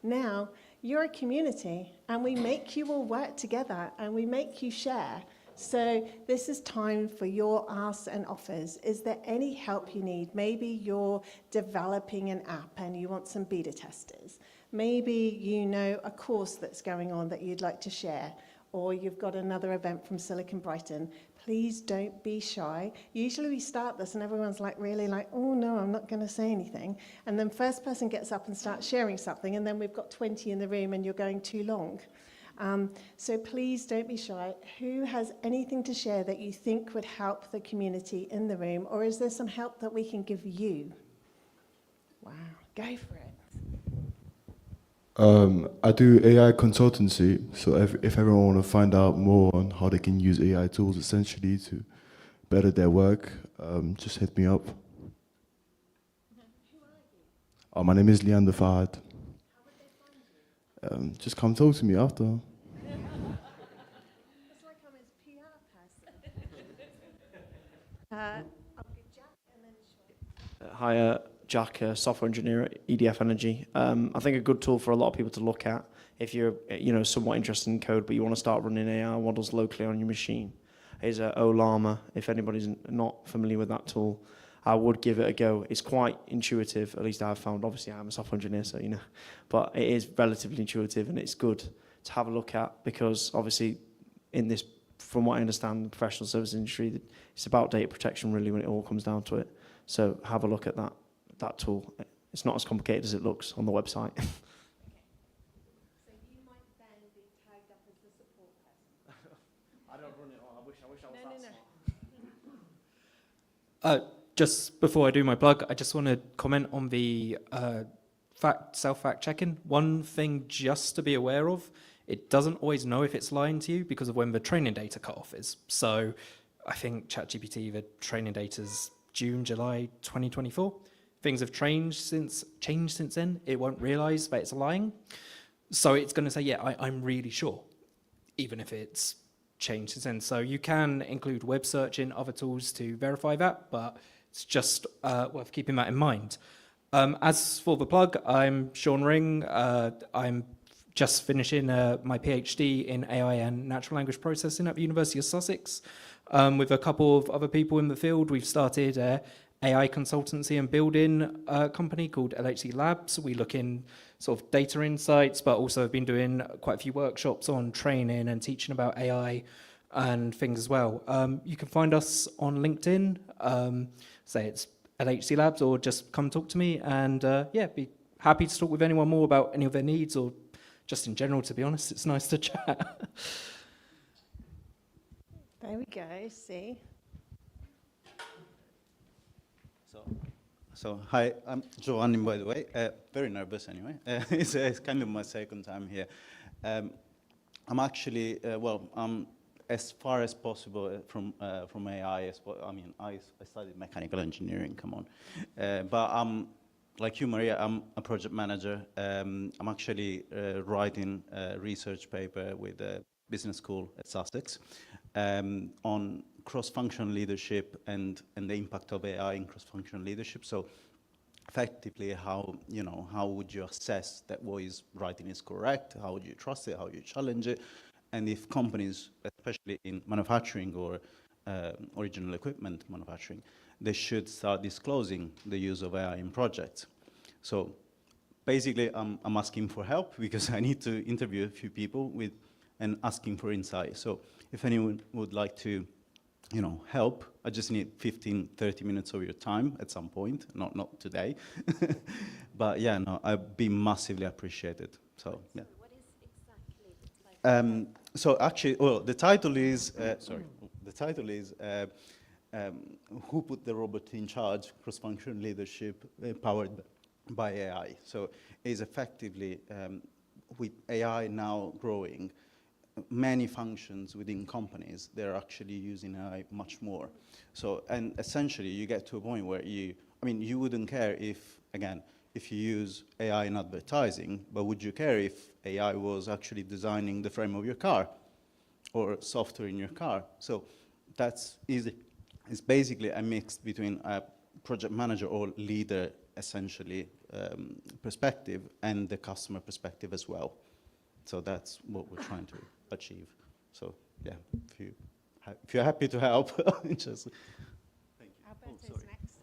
Now, you're a community, and we make you all work together, and we make you share. So this is time for your asks and offers. Is there any help you need? Maybe you're developing an app and you want some beta testers. Maybe you know a course that's going on that you'd like to share, or you've got another event from Silicon Brighton. Please don't be shy. Usually we start this and everyone's like really like, oh no, I'm not going to say anything. And then first person gets up and starts sharing something, and then we've got 20 in the room and you're going too long. So please don't be shy. Who has anything to share that you think would help the community in the room, or is there some help that we can give you? Wow, go for it. I do AI consultancy, so if everyone want to find out more on how they can use AI tools essentially to better their work, just hit me up. My name is Leander Fahad. Just come talk to me after. It's like I'm his PR person. I'll give Jack and then Sean. Hi, Jack, software engineer at EDF Energy. I think a good tool for a lot of people to look at if you're, somewhat interested in code, but you want to start running AI models locally on your machine is Ollama. If anybody's not familiar with that tool, I would give it a go. It's quite intuitive, at least I've found. Obviously, I'm a software engineer, so but it is relatively intuitive, and it's good to have a look at because obviously, in this, from what I understand, the professional services industry, it's about data protection really when it all comes down to it. So have a look at that tool. It's not as complicated as it looks on the website. So you might then be tagged up as the support person. I don't run it all. I wish I was No. Just before I do my plug, I just want to comment on the self-fact checking. One thing just to be aware of, it doesn't always know if it's lying to you because of when the training data cutoff is. So I think ChatGPT, the training data is June, July 2024. Things have changed since then. It won't realize that it's lying. So it's going to say, yeah, I'm really sure, even if it's changed since then. So you can include web search in other tools to verify that, but it's just worth keeping that in mind. As for the plug, I'm Sean Ring. I'm just finishing my PhD in AI and natural language processing at the University of Sussex. With a couple of other people in the field, we've started AI consultancy and building company called LHC Labs. We look in sort of data insights, but also have been doing quite a few workshops on training and teaching about AI and things as well. You can find us on LinkedIn, say it's LHC Labs, or just come talk to me, and be happy to talk with anyone more about any of their needs, or just in general, to be honest. It's nice to chat. There we go, see. So hi, I'm Giovanni, by the way. Very nervous anyway. It's kind of my second time here. I'm actually, I'm as far as possible from AI. I mean, I studied mechanical engineering. Come on, but like you, Maria, I'm a project manager. I'm actually writing a research paper with a business school at Sussex on cross-functional leadership and the impact of AI in cross-functional leadership. So effectively, how would you assess that what is writing is correct? How would you trust it? How would you challenge it? And if companies, especially in manufacturing or original equipment manufacturing, they should start disclosing the use of AI in projects. So basically, I'm asking for help because I need to interview a few people and asking for insight. So if anyone would like to, help, I just need 15, 30 minutes of your time at some point, not today. But yeah, no, I'd be massively appreciated. So yeah. What is exactly the title? So actually, well, the title is, Who Put the Robot in Charge? Cross-Functional Leadership Powered by AI. So it's effectively, with AI now growing, many functions within companies, they're actually using AI much more. So, and essentially you get to a point where you wouldn't care if you use AI in advertising, but would you care if AI was actually designing the frame of your car or software in your car? So that's easy. It's basically a mix between a project manager or leader, essentially, perspective and the customer perspective as well. So that's what we're trying to achieve. So yeah, if you're happy to help, just thank you. Alberto's next.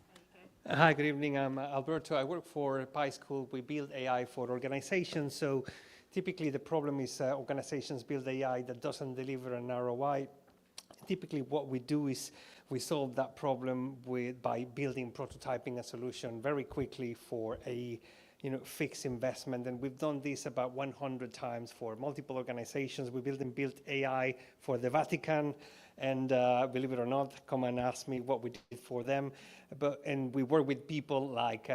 Hi, good evening. I'm Alberto. I work for Pi School. We build AI for organizations. So typically the problem is organizations build AI that doesn't deliver an ROI. Typically what we do is we solve that problem by building, prototyping a solution very quickly for a fixed investment. And we've done this about 100 times for multiple organizations. We built AI for the Vatican. And believe it or not, come and ask me what we did for them. And we work with people like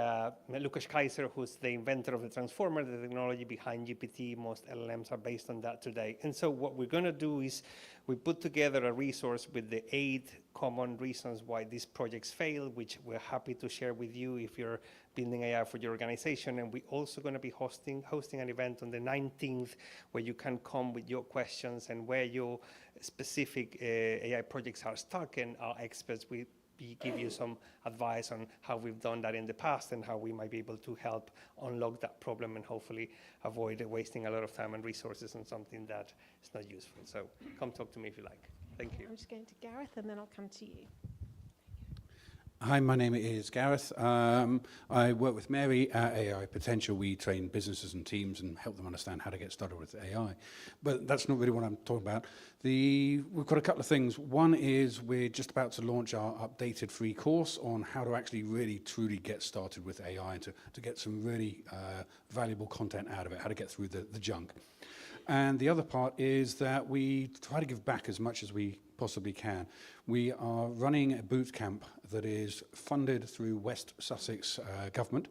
Lukas Kaiser, who's the inventor of the transformer, the technology behind GPT. Most LLMs are based on that today. And so what we're going to do is we put together a resource with the 8 common reasons why these projects fail, which we're happy to share with you if you're building AI for your organization. And we're also going to be hosting an event on the 19th where you can come with your questions and where your specific AI projects are stuck, and our experts will give you some advice on how we've done that in the past and how we might be able to help unlock that problem and hopefully avoid wasting a lot of time and resources on something that is not useful. So come talk to me if you like. Thank you. I'm just going to Gareth and then I'll come to you. Hi, my name is Gareth. I work with Mary at AI Potential. We train businesses and teams and help them understand how to get started with AI. But that's not really what I'm talking about. We've got a couple of things. One is we're just about to launch our updated free course on how to actually really, truly get started with AI and to get some really valuable content out of it, how to get through the junk. And the other part is that we try to give back as much as we possibly can. We are running a boot camp that is funded through West Sussex government,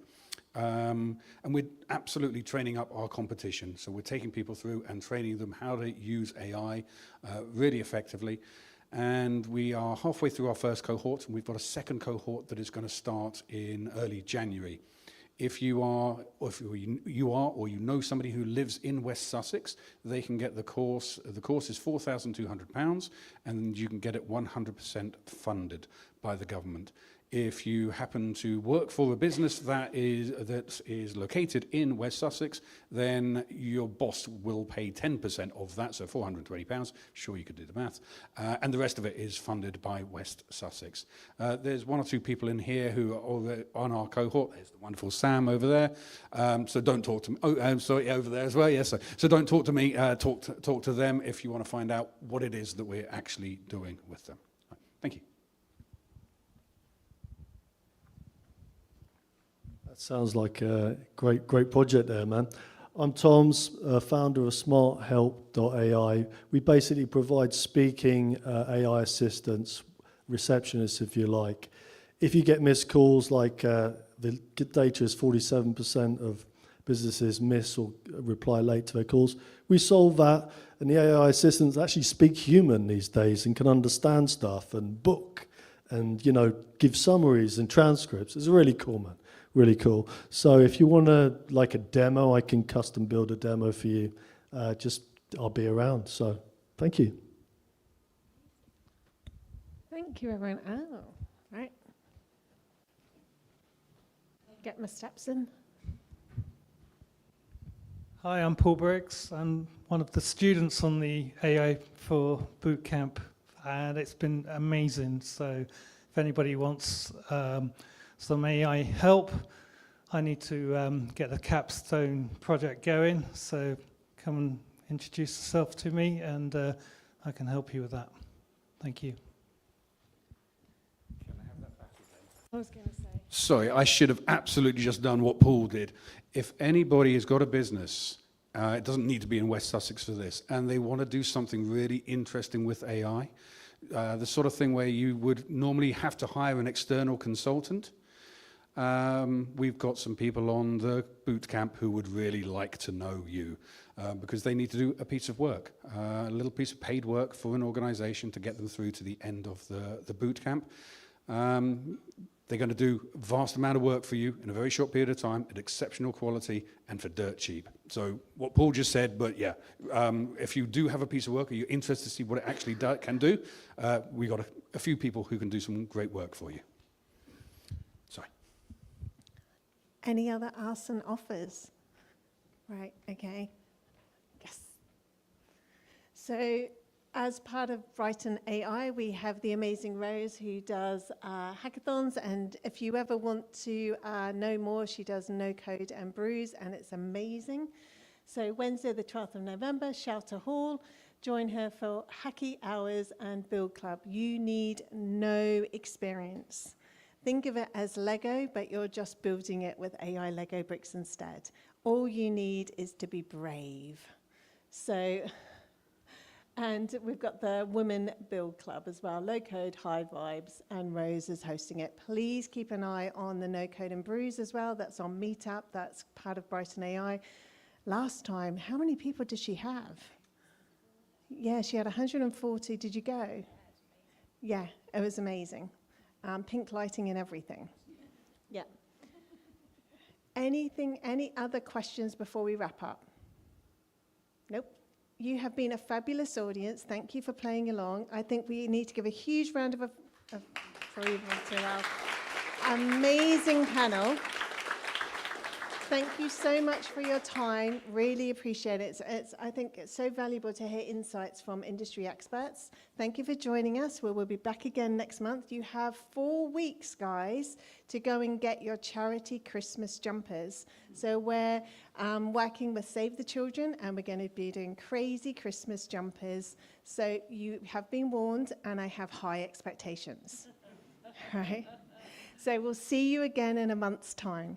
and we're absolutely training up our competition. So we're taking people through and training them how to use AI really effectively. And we are halfway through our first cohort, and we've got a second cohort that is going to start in early January. If you are, or you know somebody who lives in West Sussex, they can get the course. The course is £4,200, and you can get it 100% funded by the government. If you happen to work for a business that is located in West Sussex, then your boss will pay 10% of that, so £420. Sure, you could do the math. And the rest of it is funded by West Sussex. There's 1 or 2 people in here who are on our cohort. There's the wonderful Sam over there. So don't talk to me. Oh, I'm sorry, over there as well. Yes. So don't talk to me. Talk to them if you want to find out what it is that we're actually doing with them. Right. Thank you. That sounds like a great project there, man. I'm Tom's founder of smarthelp.ai. We basically provide speaking AI assistants, receptionists if you like. If you get missed calls, like the data is 47% of businesses miss or reply late to their calls. We solve that, and the AI assistants actually speak human these days and can understand stuff and book and, you know, give summaries and transcripts. It's really cool, man. Really cool. So if you want like a demo, I can custom build a demo for you. I'll be around. So thank you. Thank you, everyone. Oh, right. Get my steps in. Hi, I'm Paul Briggs. I'm one of the students on the AI for bootcamp, and it's been amazing. So if anybody wants some AI help, I need to get the capstone project going. So come and introduce yourself to me, and I can help you with that. Thank you. I was going to say. Sorry, I should have absolutely just done what Paul did. If anybody has got a business, it doesn't need to be in West Sussex for this, and they want to do something really interesting with AI, the sort of thing where you would normally have to hire an external consultant, we've got some people on the boot camp who would really like to know you because they need to do a piece of work, a little piece of paid work for an organization to get them through to the end of the boot camp. They're going to do a vast amount of work for you in a very short period of time at exceptional quality and for dirt cheap. So what Paul just said, but yeah, if you do have a piece of work or you're interested to see what it actually can do, we got a few people who can do some great work for you. Sorry. Any other asks and offers? Right, okay. Yes. So as part of Brighton AI, we have the amazing Rose who does hackathons, and if you ever want to know more, she does No Code and Brews, and it's amazing. So Wednesday the 12th of November, Shelter Hall, join her for Hacky Hours and Build Club. You need no experience. Think of it as Lego, but you're just building it with AI Lego bricks instead. All you need is to be brave. So... And we've got the Women Build Club as well, Low Code, High Vibes, and Rose is hosting it. Please keep an eye on the No Code and Brews as well. That's on Meetup. That's part of Brighton AI. Last time, how many people did she have? Yeah, she had 140. Did you go? Yeah, it was amazing. Pink lighting and everything. Yeah. Any other questions before we wrap up? Nope. You have been a fabulous audience. Thank you for playing along. I think we need to give a huge round of approval to our amazing panel. Thank you so much for your time. Really appreciate it. I think it's so valuable to hear insights from industry experts. Thank you for joining us. We'll be back again next month. You have 4 weeks, guys, to go and get your charity Christmas jumpers. So we're working with Save the Children, and we're going to be doing crazy Christmas jumpers. So you have been warned, and I have high expectations. Right? So we'll see you again in a month's time.